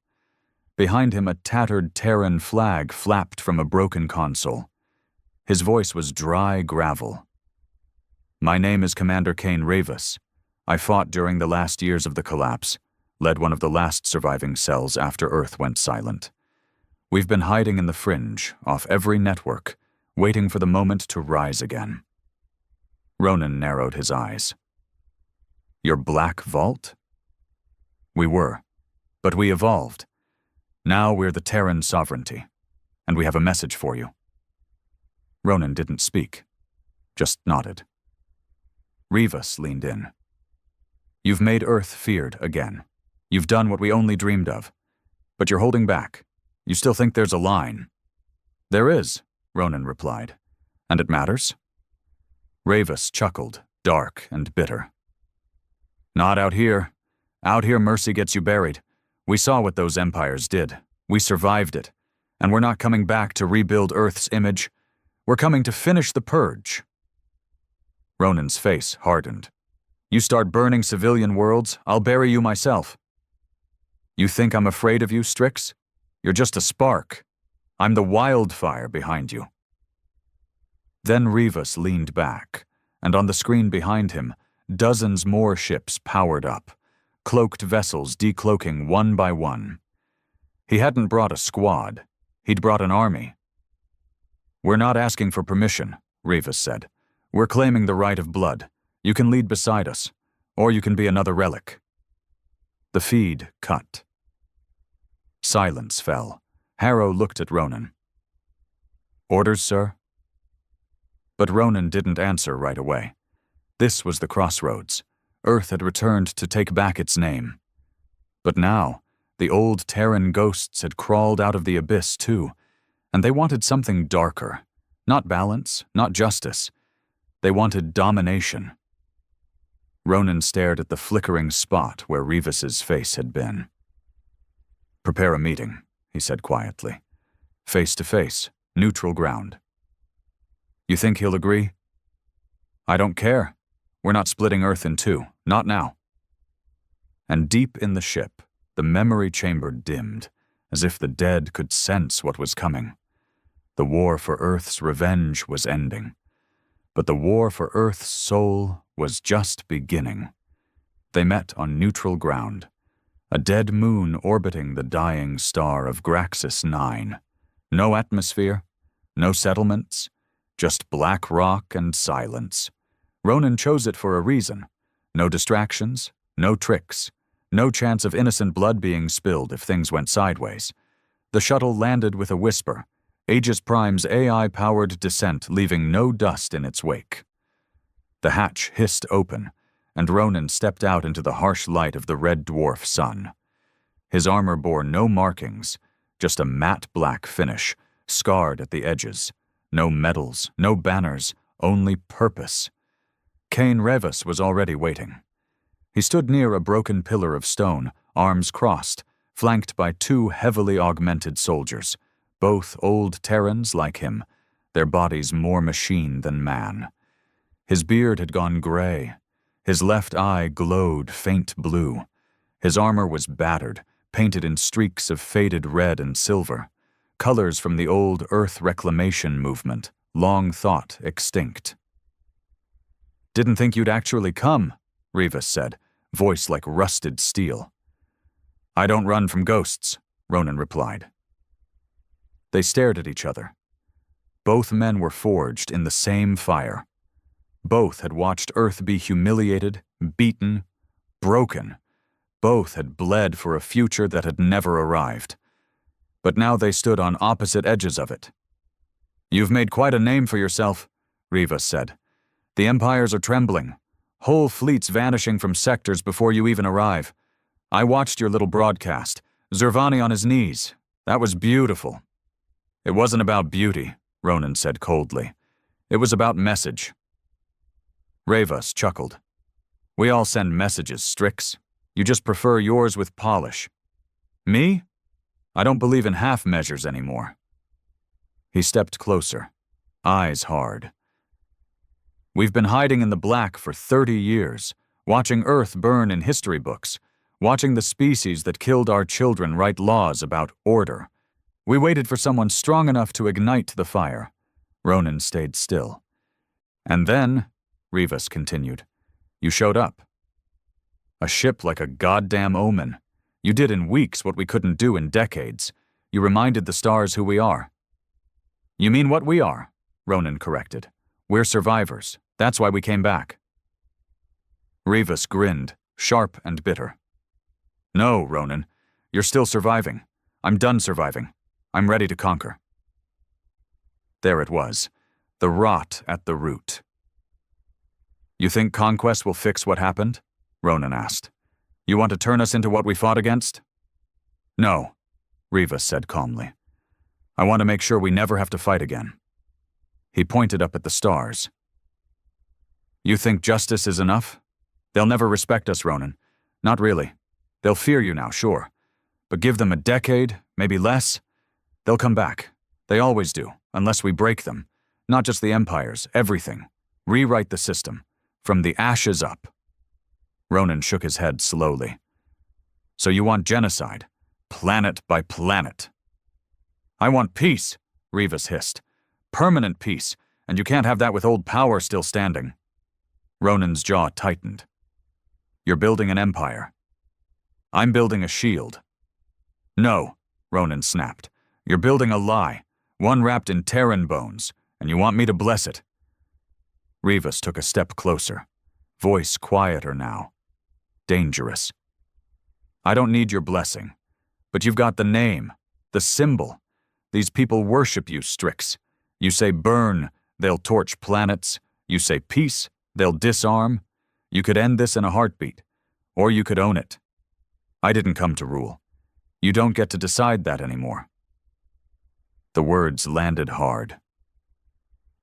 Speaker 1: Behind him, a tattered Terran flag flapped from a broken console. His voice was dry gravel. "My name is Commander Kane Ravis. I fought during the last years of the collapse, led one of the last surviving cells after Earth went silent. We've been hiding in the fringe, off every network, waiting for the moment to rise again." Ronan narrowed his eyes. "Your Black Vault?" "We were, but we evolved. Now we're the Terran sovereignty, and we have a message for you." Ronan didn't speak, just nodded. Rivas leaned in. "You've made Earth feared again. You've done what we only dreamed of. But you're holding back. You still think there's a line." "There is," Ronan replied. "And it matters?" Rivas chuckled, dark and bitter. "Not out here. Out here mercy gets you buried. We saw what those empires did. We survived it. And we're not coming back to rebuild Earth's image. We're coming to finish the purge." Ronan's face hardened. "You start burning civilian worlds, I'll bury you myself." "You think I'm afraid of you, Strix? You're just a spark. I'm the wildfire behind you." Then Rivas leaned back, and on the screen behind him, dozens more ships powered up, cloaked vessels decloaking one by one. He hadn't brought a squad. He'd brought an army. "We're not asking for permission," Rivas said. "We're claiming the right of blood. You can lead beside us, or you can be another relic." The feed cut. Silence fell. Harrow looked at Ronan. "Orders, sir?" But Ronan didn't answer right away. This was the crossroads. Earth had returned to take back its name. But now, the old Terran ghosts had crawled out of the abyss too, and they wanted something darker. Not balance, not justice. They wanted domination. Ronan stared at the flickering spot where Revis's face had been. "Prepare a meeting," he said quietly. "Face to face, neutral ground." "You think he'll agree?" "I don't care. We're not splitting Earth in two, not now." And deep in the ship, the memory chamber dimmed, as if the dead could sense what was coming. The war for Earth's revenge was ending. But the war for Earth's soul was just beginning. They met on neutral ground, a dead moon orbiting the dying star of Graxis 9. No atmosphere, no settlements, just black rock and silence. Ronan chose it for a reason. No distractions, no tricks, no chance of innocent blood being spilled if things went sideways. The shuttle landed with a whisper, Aegis Prime's AI-powered descent leaving no dust in its wake. The hatch hissed open, and Ronan stepped out into the harsh light of the red dwarf sun. His armor bore no markings, just a matte black finish, scarred at the edges. No medals, no banners, only purpose. Cain Revis was already waiting. He stood near a broken pillar of stone, arms crossed, flanked by two heavily augmented soldiers, both old Terrans like him, their bodies more machine than man. His beard had gone gray. His left eye glowed faint blue. His armor was battered, painted in streaks of faded red and silver, colors from the old Earth reclamation movement, long thought extinct. "Didn't think you'd actually come," Revis said, voice like rusted steel. "I don't run from ghosts," Ronan replied. They stared at each other. Both men were forged in the same fire. Both had watched Earth be humiliated, beaten, broken. Both had bled for a future that had never arrived. But now they stood on opposite edges of it. "You've made quite a name for yourself," Revis said. "The empires are trembling. Whole fleets vanishing from sectors before you even arrive. I watched your little broadcast. Zervani on his knees. That was beautiful." "It wasn't about beauty," Ronan said coldly. "It was about message." Revis chuckled. "We all send messages, Strix. You just prefer yours with polish. Me? I don't believe in half measures anymore." He stepped closer, eyes hard. "We've been hiding in the black for 30 years, watching Earth burn in history books, watching the species that killed our children write laws about order. We waited for someone strong enough to ignite the fire." Ronan stayed still. "And then," Revis continued, "you showed up. A ship like a goddamn omen. You did in weeks what we couldn't do in decades. You reminded the stars who we are." "You mean what we are," Ronan corrected. "We're survivors. That's why we came back." Revis grinned, sharp and bitter. "No, Ronan. You're still surviving. I'm done surviving. I'm ready to conquer." There it was, the rot at the root. "You think conquest will fix what happened?" Ronan asked. "You want to turn us into what we fought against?" "No," Revis said calmly. "I want to make sure we never have to fight again." He pointed up at the stars. "You think justice is enough? They'll never respect us, Ronan. Not really. They'll fear you now, sure. But give them a decade, maybe less. They'll come back. They always do, unless we break them. Not just the empires, everything. Rewrite the system. From the ashes up." Ronan shook his head slowly. "So you want genocide? Planet by planet?" "I want peace," Revis hissed. "Permanent peace, and you can't have that with old power still standing." Ronan's jaw tightened. "You're building an empire. I'm building a shield." "No," Ronan snapped. "You're building a lie, one wrapped in Terran bones, and you want me to bless it." Revis took a step closer, voice quieter now. Dangerous. "I don't need your blessing. But you've got the name, the symbol. These people worship you, Strix. You say burn, they'll torch planets. You say peace, they'll disarm. You could end this in a heartbeat, or you could own it. I didn't come to rule. You don't get to decide that anymore. The words landed hard.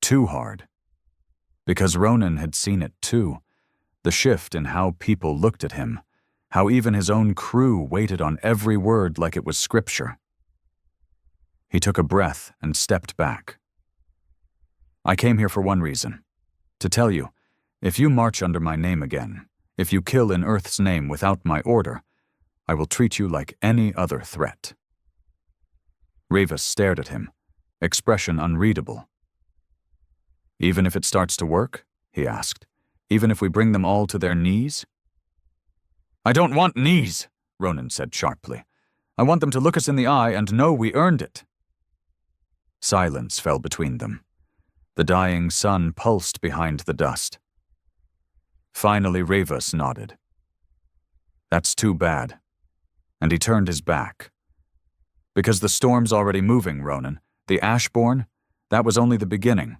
Speaker 1: Too hard. Because Ronan had seen it too. The shift in how people looked at him, how even his own crew waited on every word like it was scripture. He took a breath and stepped back. I came here for one reason. To tell you, if you march under my name again, if you kill in Earth's name without my order, I will treat you like any other threat. Rivas stared at him, expression unreadable. Even if it starts to work? He asked. Even if we bring them all to their knees? I don't want knees, Ronan said sharply. I want them to look us in the eye and know we earned it. Silence fell between them. The dying sun pulsed behind the dust. Finally, Rivas nodded. That's too bad. And he turned his back. Because the storm's already moving, Ronan. The Ashborn, that was only the beginning.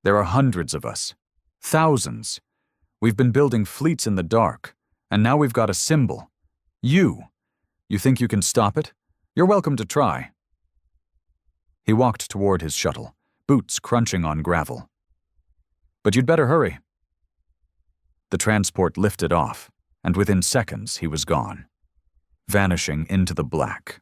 Speaker 1: There are hundreds of us. Thousands. We've been building fleets in the dark, and now we've got a symbol. You. You think you can stop it? You're welcome to try. He walked toward his shuttle, boots crunching on gravel. But you'd better hurry. The transport lifted off, and within seconds he was gone, vanishing into the black.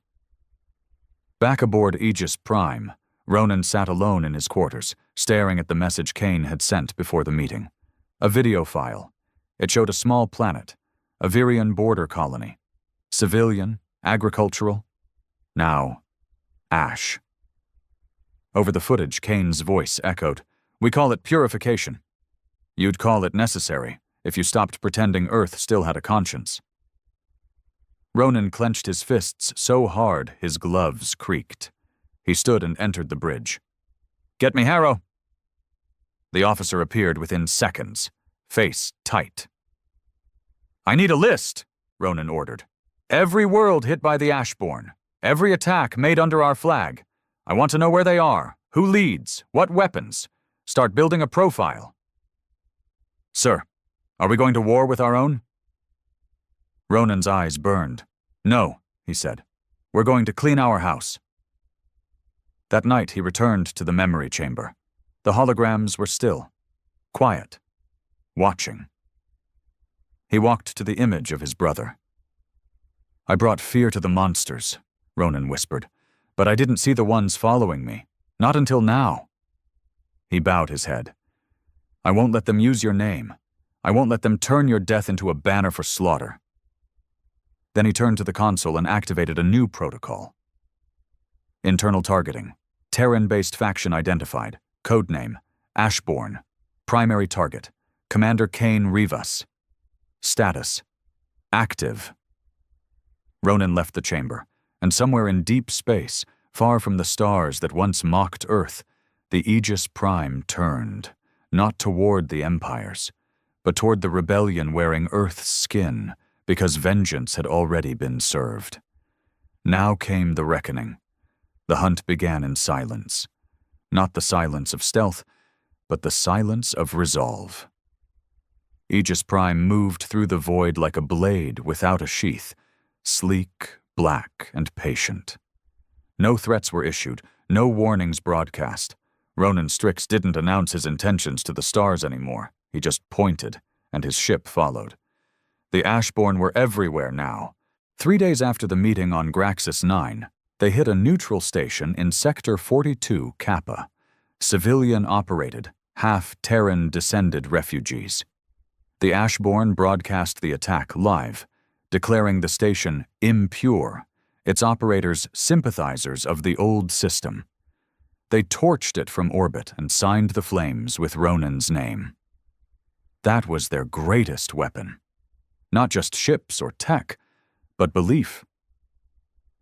Speaker 1: Back aboard Aegis Prime, Ronan sat alone in his quarters, staring at the message Kane had sent before the meeting. A video file. It showed a small planet, a Virian border colony. Civilian, agricultural. Now, ash. Over the footage, Kane's voice echoed, "We call it purification. You'd call it necessary if you stopped pretending Earth still had a conscience." Ronan clenched his fists so hard his gloves creaked. He stood and entered the bridge. "Get me Harrow." The officer appeared within seconds, face tight. "I need a list," Ronan ordered. "Every world hit by the Ashborn. Every attack made under our flag. I want to know where they are, who leads, what weapons. Start building a profile." "Sir, are we going to war with our own?" Ronan's eyes burned. "No," he said. "We're going to clean our house." That night he returned to the memory chamber. The holograms were still, quiet, watching. He walked to the image of his brother. "I brought fear to the monsters," Ronan whispered, "but I didn't see the ones following me. Not until now." He bowed his head. "I won't let them use your name. I won't let them turn your death into a banner for slaughter." Then he turned to the console and activated a new protocol. Internal targeting. Terran-based faction identified. Codename, Ashborn. Primary target, Commander Kane Rivas. Status, active. Ronan left the chamber, and somewhere in deep space, far from the stars that once mocked Earth, the Aegis Prime turned, not toward the empires, but toward the rebellion wearing Earth's skin, because vengeance had already been served. Now came the reckoning. The hunt began in silence. Not the silence of stealth, but the silence of resolve. Aegis Prime moved through the void like a blade without a sheath, sleek, black, and patient. No threats were issued, no warnings broadcast. Ronan Strix didn't announce his intentions to the stars anymore. He just pointed, and his ship followed. The Ashborn were everywhere now. 3 days after the meeting on Graxis 9, they hit a neutral station in Sector 42 Kappa, civilian-operated, half-Terran-descended refugees. The Ashborn broadcast the attack live, declaring the station impure, its operators sympathizers of the old system. They torched it from orbit and signed the flames with Ronan's name. That was their greatest weapon. Not just ships or tech, but belief.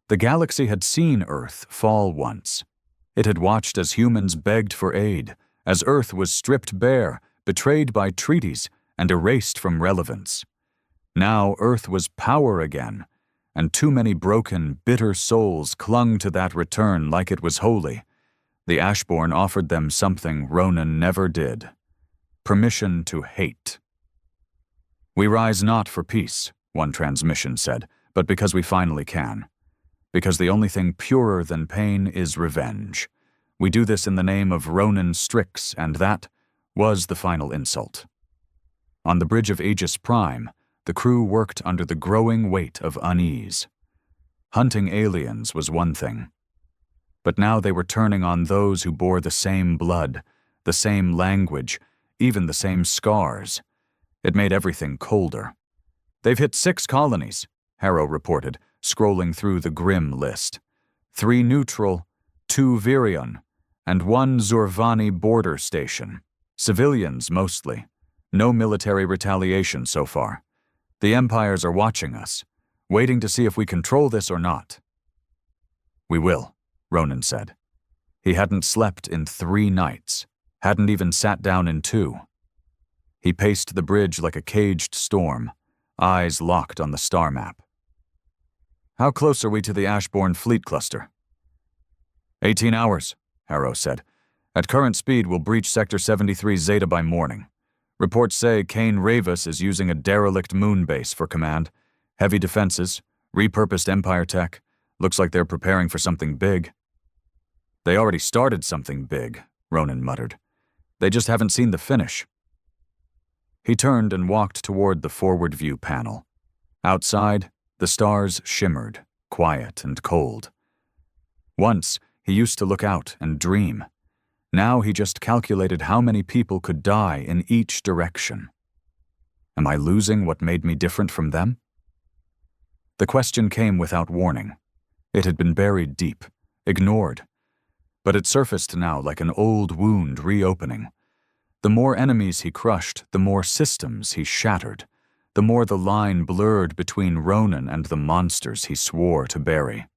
Speaker 1: The galaxy had seen Earth fall once. It had watched as humans begged for aid, as Earth was stripped bare, betrayed by treaties, and erased from relevance. Now Earth was power again, and too many broken, bitter souls clung to that return like it was holy, the Ashborn offered them something Ronan never did: permission to hate. "We rise not for peace," one transmission said, "but because we finally can. Because the only thing purer than pain is revenge. We do this in the name of Ronan Strix, and that was the final insult." On the bridge of Aegis Prime, the crew worked under the growing weight of unease. Hunting aliens was one thing, but now they were turning on those who bore the same blood, the same language, even the same scars. It made everything colder. "They've hit 6 colonies," Harrow reported, scrolling through the grim list. 3 neutral, 2 Virion, and 1 Zurvani border station. Civilians, mostly. No military retaliation so far. The Empires are watching us, waiting to see if we control this or not. "We will," Ronan said. He hadn't slept in 3 nights, hadn't even sat down in 2. He paced the bridge like a caged storm, eyes locked on the star map. "How close are we to the Ashborn fleet cluster?" 18 hours, Harrow said. "At current speed, we'll breach Sector 73 Zeta by morning. Reports say Kane Ravis is using a derelict moon base for command. Heavy defenses, repurposed Empire tech. Looks like they're preparing for something big." "They already started something big," Ronan muttered. "They just haven't seen the finish." He turned and walked toward the forward view panel. Outside, the stars shimmered, quiet and cold. Once, he used to look out and dream. Now he just calculated how many people could die in each direction. Am I losing what made me different from them? The question came without warning. It had been buried deep, ignored. But it surfaced now like an old wound reopening. The more enemies he crushed, the more systems he shattered, the more the line blurred between Ronan and the monsters he swore to bury.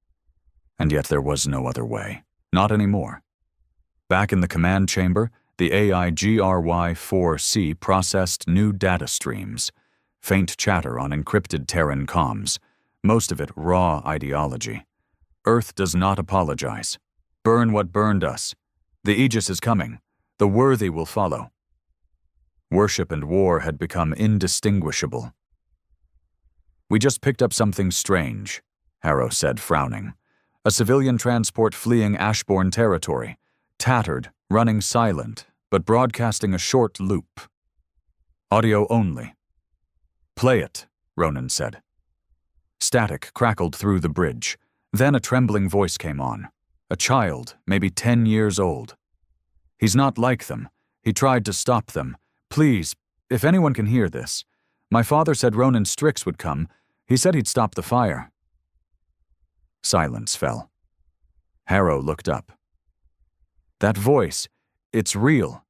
Speaker 1: And yet there was no other way. Not anymore. Back in the command chamber, the AI GRY-4C processed new data streams, faint chatter on encrypted Terran comms, most of it raw ideology. "Earth does not apologize. Burn what burned us. The Aegis is coming. The worthy will follow." Worship and war had become indistinguishable. "We just picked up something strange," Harrow said, frowning. "A civilian transport fleeing Ashborn territory. Tattered, running silent, but broadcasting a short loop. Audio only." "Play it," Ronan said. Static crackled through the bridge. Then a trembling voice came on. A child, maybe 10 years old. "He's not like them. He tried to stop them. Please, if anyone can hear this. My father said Ronan Strix would come. He said he'd stop the fire." Silence fell. Harrow looked up. That voice, it's real.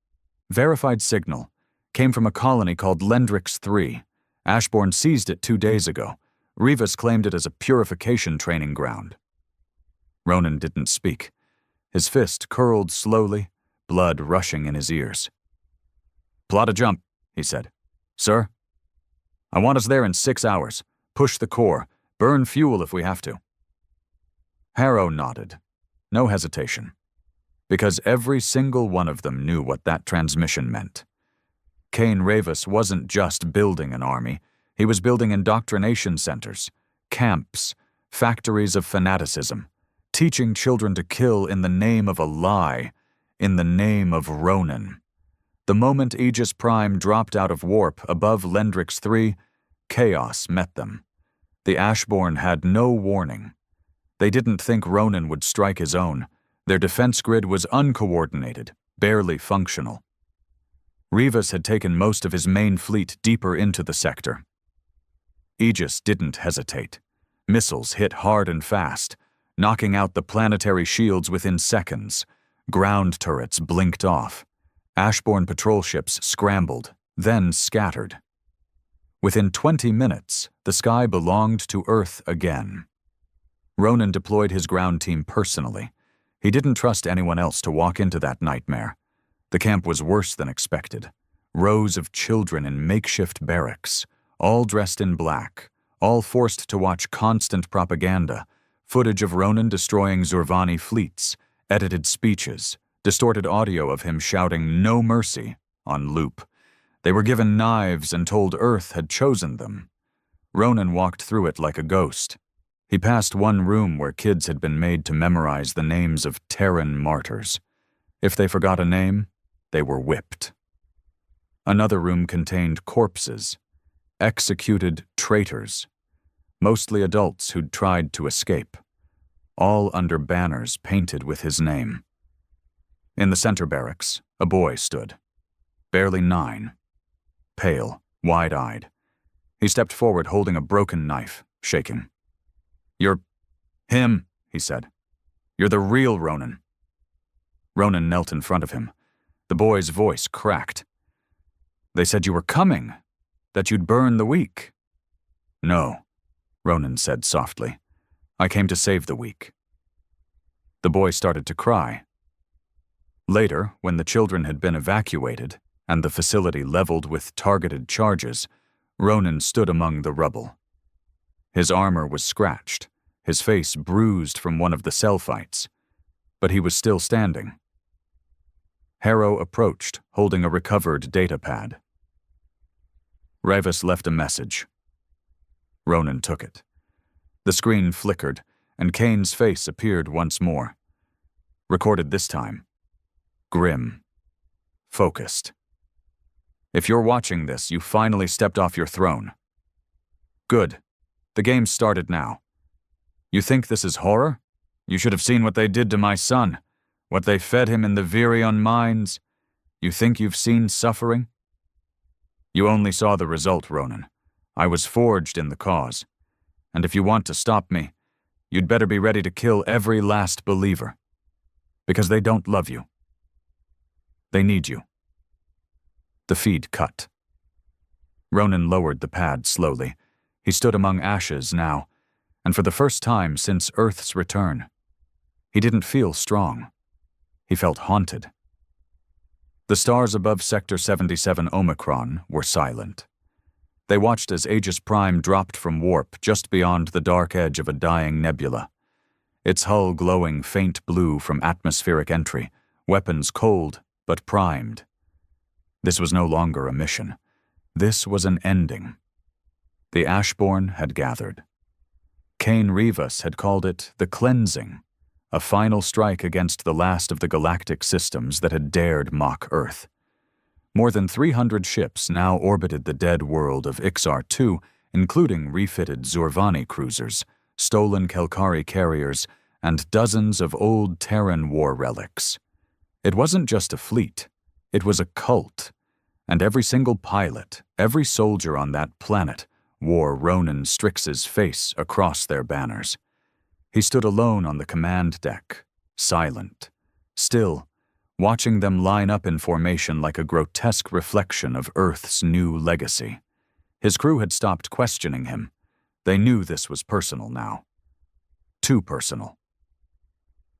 Speaker 1: Verified signal. Came from a colony called Lendrix 3. Ashborn seized it 2 days ago. Rivas claimed it as a purification training ground. Ronan didn't speak. His fist curled slowly, blood rushing in his ears. "Plot a jump," he said. "Sir?" "I want us there in 6 hours. Push the core. Burn fuel if we have to." Harrow nodded. No hesitation. Because every single one of them knew what that transmission meant. Kane Ravis wasn't just building an army. He was building indoctrination centers, camps, factories of fanaticism, teaching children to kill in the name of a lie, in the name of Ronan. The moment Aegis Prime dropped out of warp above Lendrix 3, chaos met them. The Ashborn had no warning. They didn't think Ronan would strike his own. Their defense grid was uncoordinated, barely functional. Rivas had taken most of his main fleet deeper into the sector. Aegis didn't hesitate. Missiles hit hard and fast, knocking out the planetary shields within seconds. Ground turrets blinked off. Ashborn patrol ships scrambled, then scattered. Within 20 minutes, the sky belonged to Earth again. Ronan deployed his ground team personally. He didn't trust anyone else to walk into that nightmare. The camp was worse than expected. Rows of children in makeshift barracks, all dressed in black, all forced to watch constant propaganda, footage of Ronan destroying Zurvani fleets, edited speeches, distorted audio of him shouting "No mercy" on loop. They were given knives and told Earth had chosen them. Ronan walked through it like a ghost. He passed one room where kids had been made to memorize the names of Terran martyrs. If they forgot a name, they were whipped. Another room contained corpses, executed traitors, mostly adults who'd tried to escape, all under banners painted with his name. In the center barracks, a boy stood, barely 9, pale, wide-eyed. He stepped forward holding a broken knife, shaking. "You're him," he said. "You're the real Ronan." Ronan knelt in front of him. The boy's voice cracked. "They said you were coming, that you'd burn the weak." "No," Ronan said softly. "I came to save the weak." The boy started to cry. Later, when the children had been evacuated and the facility leveled with targeted charges, Ronan stood among the rubble. His armor was scratched, his face bruised from one of the cell fights, but he was still standing. Harrow approached, holding a recovered data pad. Rivas left a message. Ronan took it. The screen flickered, and Kane's face appeared once more. Recorded this time. Grim. Focused. "If you're watching this, you finally stepped off your throne. Good. The game's started now. You think this is horror? You should have seen what they did to my son, what they fed him in the Virion mines. You think you've seen suffering? You only saw the result, Ronan. I was forged in the cause. And if you want to stop me, you'd better be ready to kill every last believer. Because they don't love you. They need you." The feed cut. Ronan lowered the pad slowly. He stood among ashes now, and for the first time since Earth's return. He didn't feel strong. He felt haunted. The stars above Sector 77 Omicron were silent. They watched as Aegis Prime dropped from warp just beyond the dark edge of a dying nebula. Its hull glowing faint blue from atmospheric entry, weapons cold but primed. This was no longer a mission. This was an ending. The Ashborn had gathered. K'lar Hegemony had called it the cleansing, a final strike against the last of the galactic systems that had dared mock Earth. More than 300 ships now orbited the dead world of Ixar-2, including refitted Zurvani cruisers, stolen Kelkari carriers, and dozens of old Terran war relics. It wasn't just a fleet, it was a cult, and every single pilot, every soldier on that planet, wore Ronan Strix's face across their banners. He stood alone on the command deck, silent, still, watching them line up in formation like a grotesque reflection of Earth's new legacy. His crew had stopped questioning him. They knew this was personal now. Too personal.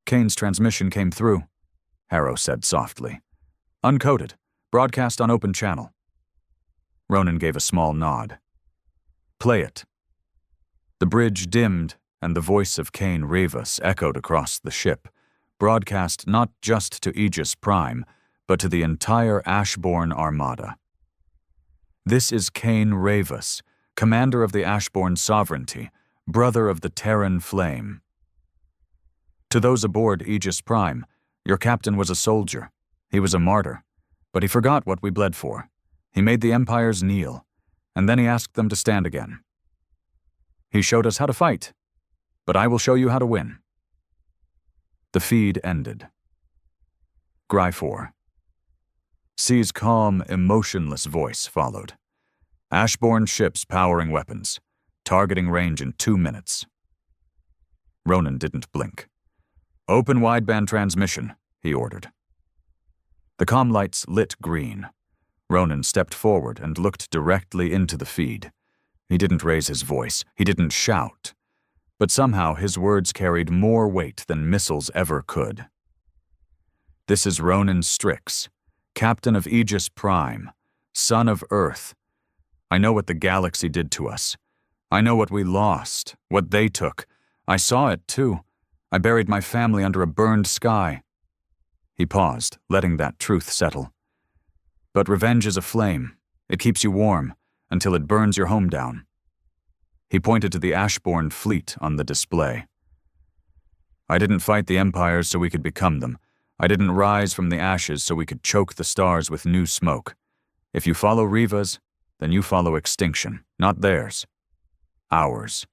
Speaker 1: "Kane's transmission came through," Harrow said softly. "Uncoded. Broadcast on open channel." Ronan gave a small nod. "Play it." The bridge dimmed, and the voice of K'lar Hegemony echoed across the ship, broadcast not just to Aegis Prime, but to the entire Ashborn Armada. "This is K'lar Hegemony, commander of the Ashborn sovereignty, brother of the Terran Flame. To those aboard Aegis Prime, your captain was a soldier. He was a martyr, but he forgot what we bled for. He made the empires kneel, and then he asked them to stand again. He showed us how to fight, but I will show you how to win." The feed ended. Gry 4. C's calm, emotionless voice followed. "Ashborn ships powering weapons. Targeting range in 2 minutes." Ronan didn't blink. "Open wideband transmission," he ordered. The comm lights lit green. Ronan stepped forward and looked directly into the feed. He didn't raise his voice. He didn't shout. But somehow his words carried more weight than missiles ever could. "This is Ronan Strix, captain of Aegis Prime, son of Earth. I know what the galaxy did to us. I know what we lost, what they took. I saw it, too. I buried my family under a burned sky." He paused, letting that truth settle. "But revenge is a flame. It keeps you warm, until it burns your home down." He pointed to the Ashborn fleet on the display. "I didn't fight the empires so we could become them. I didn't rise from the ashes so we could choke the stars with new smoke. If you follow Riva's, then you follow extinction, not theirs. Ours."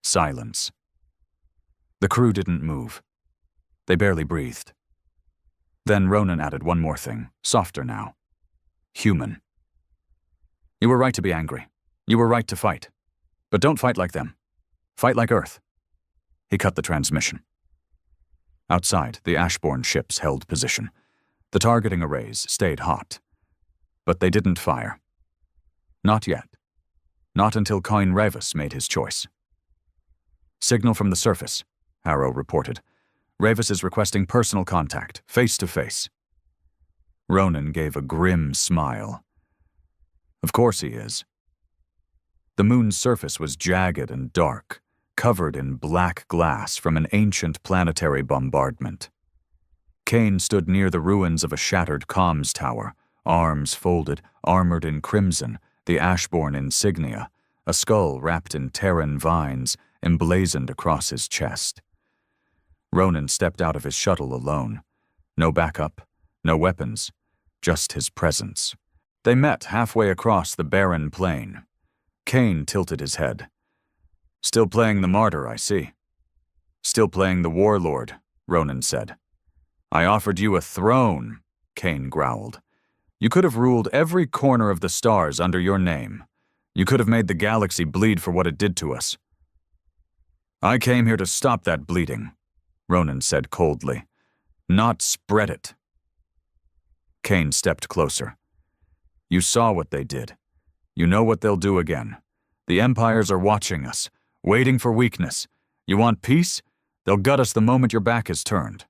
Speaker 1: Silence. The crew didn't move. They barely breathed. Then Ronan added one more thing, softer now. Human. "You were right to be angry. You were right to fight. But don't fight like them. Fight like Earth." He cut the transmission. Outside, the Ashborn ships held position. The targeting arrays stayed hot. But they didn't fire. Not yet. Not until K'lar Hegemony made his choice. "Signal from the surface," Harrow reported. "Revis is requesting personal contact, face-to-face." Ronan gave a grim smile. "Of course he is." The moon's surface was jagged and dark, covered in black glass from an ancient planetary bombardment. Kane stood near the ruins of a shattered comms tower, arms folded, armored in crimson, the Ashborn insignia, a skull wrapped in Terran vines, emblazoned across his chest. Ronan stepped out of his shuttle alone. No backup, no weapons, just his presence. They met halfway across the barren plain. Kane tilted his head. "Still playing the martyr, I see." "Still playing the warlord," Ronan said. "I offered you a throne," Kane growled. "You could have ruled every corner of the stars under your name. You could have made the galaxy bleed for what it did to us." "I came here to stop that bleeding," Ronan said coldly. "Not spread it." Kane stepped closer. "You saw what they did. You know what they'll do again. The empires are watching us, waiting for weakness. You want peace? They'll gut us the moment your back is turned."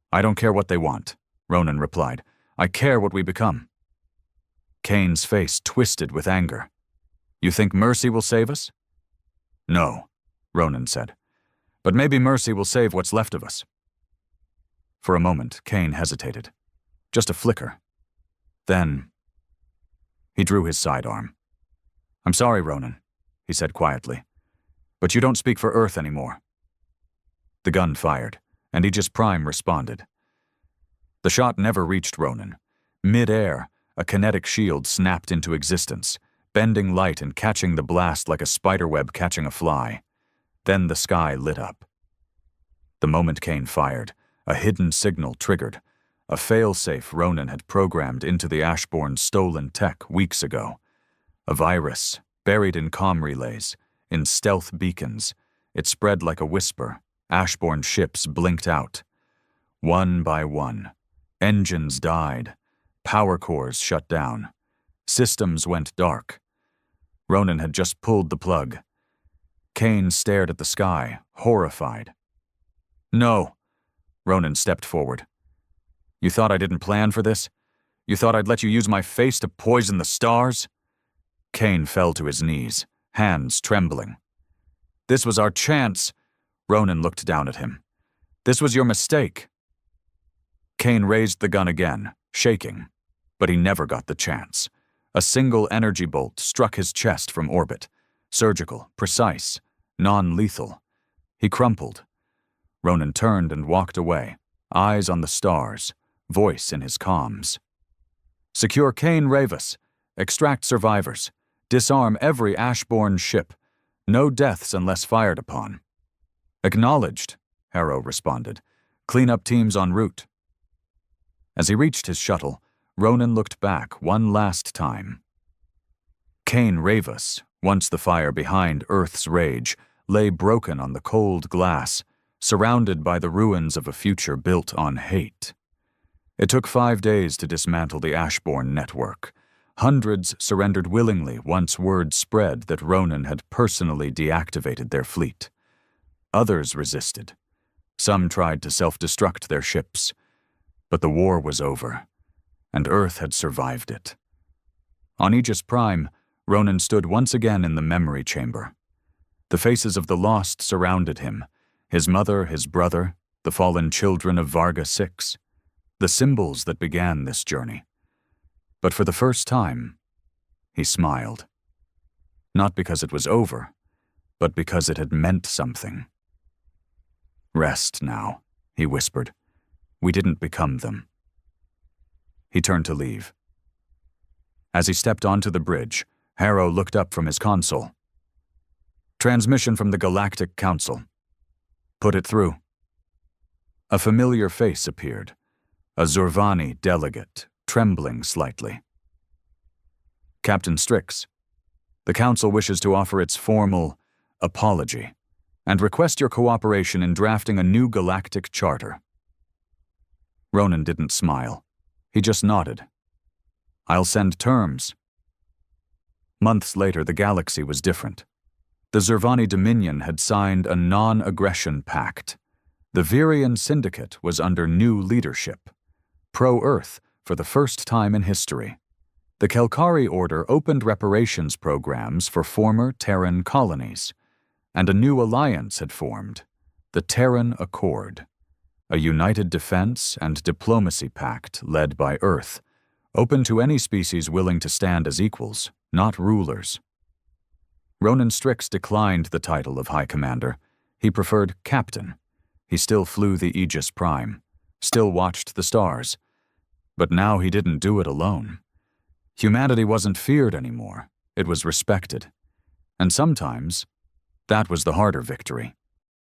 Speaker 1: "I don't care what they want," Ronan replied. "I care what we become." Kane's face twisted with anger. "You think mercy will save us?" "No," Ronan said. "But maybe mercy will save what's left of us." For a moment, Kane hesitated. Just a flicker. Then he drew his sidearm. "I'm sorry, Ronan," he said quietly, "but you don't speak for Earth anymore." The gun fired, and Aegis Prime responded. The shot never reached Ronan. Mid-air, a kinetic shield snapped into existence, bending light and catching the blast like a spiderweb catching a fly. Then the sky lit up. The moment Kane fired, a hidden signal triggered, a failsafe Ronan had programmed into the Ashborn's stolen tech weeks ago. A virus, buried in comm relays, in stealth beacons. It spread like a whisper. Ashborn ships blinked out. One by one, engines died. Power cores shut down. Systems went dark. Ronan had just pulled the plug. Kane stared at the sky, horrified. "No," Ronan stepped forward. "You thought I didn't plan for this? You thought I'd let you use my face to poison the stars?" Kane fell to his knees, hands trembling. "This was our chance." Ronan looked down at him. "This was your mistake." Kane raised the gun again, shaking, but he never got the chance. A single energy bolt struck his chest from orbit. Surgical, precise, non-lethal. He crumpled. Ronan turned and walked away, eyes on the stars, voice in his comms. "Secure K'lar Hegemony. Extract survivors. Disarm every Ashborn ship. No deaths unless fired upon." "Acknowledged," Harrow responded. "Cleanup teams en route." As he reached his shuttle, Ronan looked back one last time. K'lar Hegemony, once the fire behind Earth's rage, lay broken on the cold glass, surrounded by the ruins of a future built on hate. It took 5 days to dismantle the Ashborn network. Hundreds surrendered willingly once word spread that Ronan had personally deactivated their fleet. Others resisted. Some tried to self-destruct their ships. But the war was over, and Earth had survived it. On Aegis Prime, Ronan stood once again in the memory chamber. The faces of the lost surrounded him, his mother, his brother, the fallen children of Varga 6, the symbols that began this journey. But for the first time, he smiled. Not because it was over, but because it had meant something. "Rest now," he whispered. "We didn't become them." He turned to leave. As he stepped onto the bridge, Harrow looked up from his console. "Transmission from the Galactic Council. Put it through." A familiar face appeared, a Zurvani delegate, trembling slightly. "Captain Strix, the Council wishes to offer its formal apology and request your cooperation in drafting a new galactic charter." Ronan didn't smile. He just nodded. "I'll send terms." Months later, the galaxy was different. The Zurvani Dominion had signed a non-aggression pact. The Virian Syndicate was under new leadership, pro-Earth for the first time in history. The Kelkari Order opened reparations programs for former Terran colonies, and a new alliance had formed, the Terran Accord, a united defense and diplomacy pact led by Earth, open to any species willing to stand as equals, not rulers. Ronan Strix declined the title of High Commander. He preferred Captain. He still flew the Aegis Prime, still watched the stars. But now he didn't do it alone. Humanity wasn't feared anymore. It was respected. And sometimes, that was the harder victory.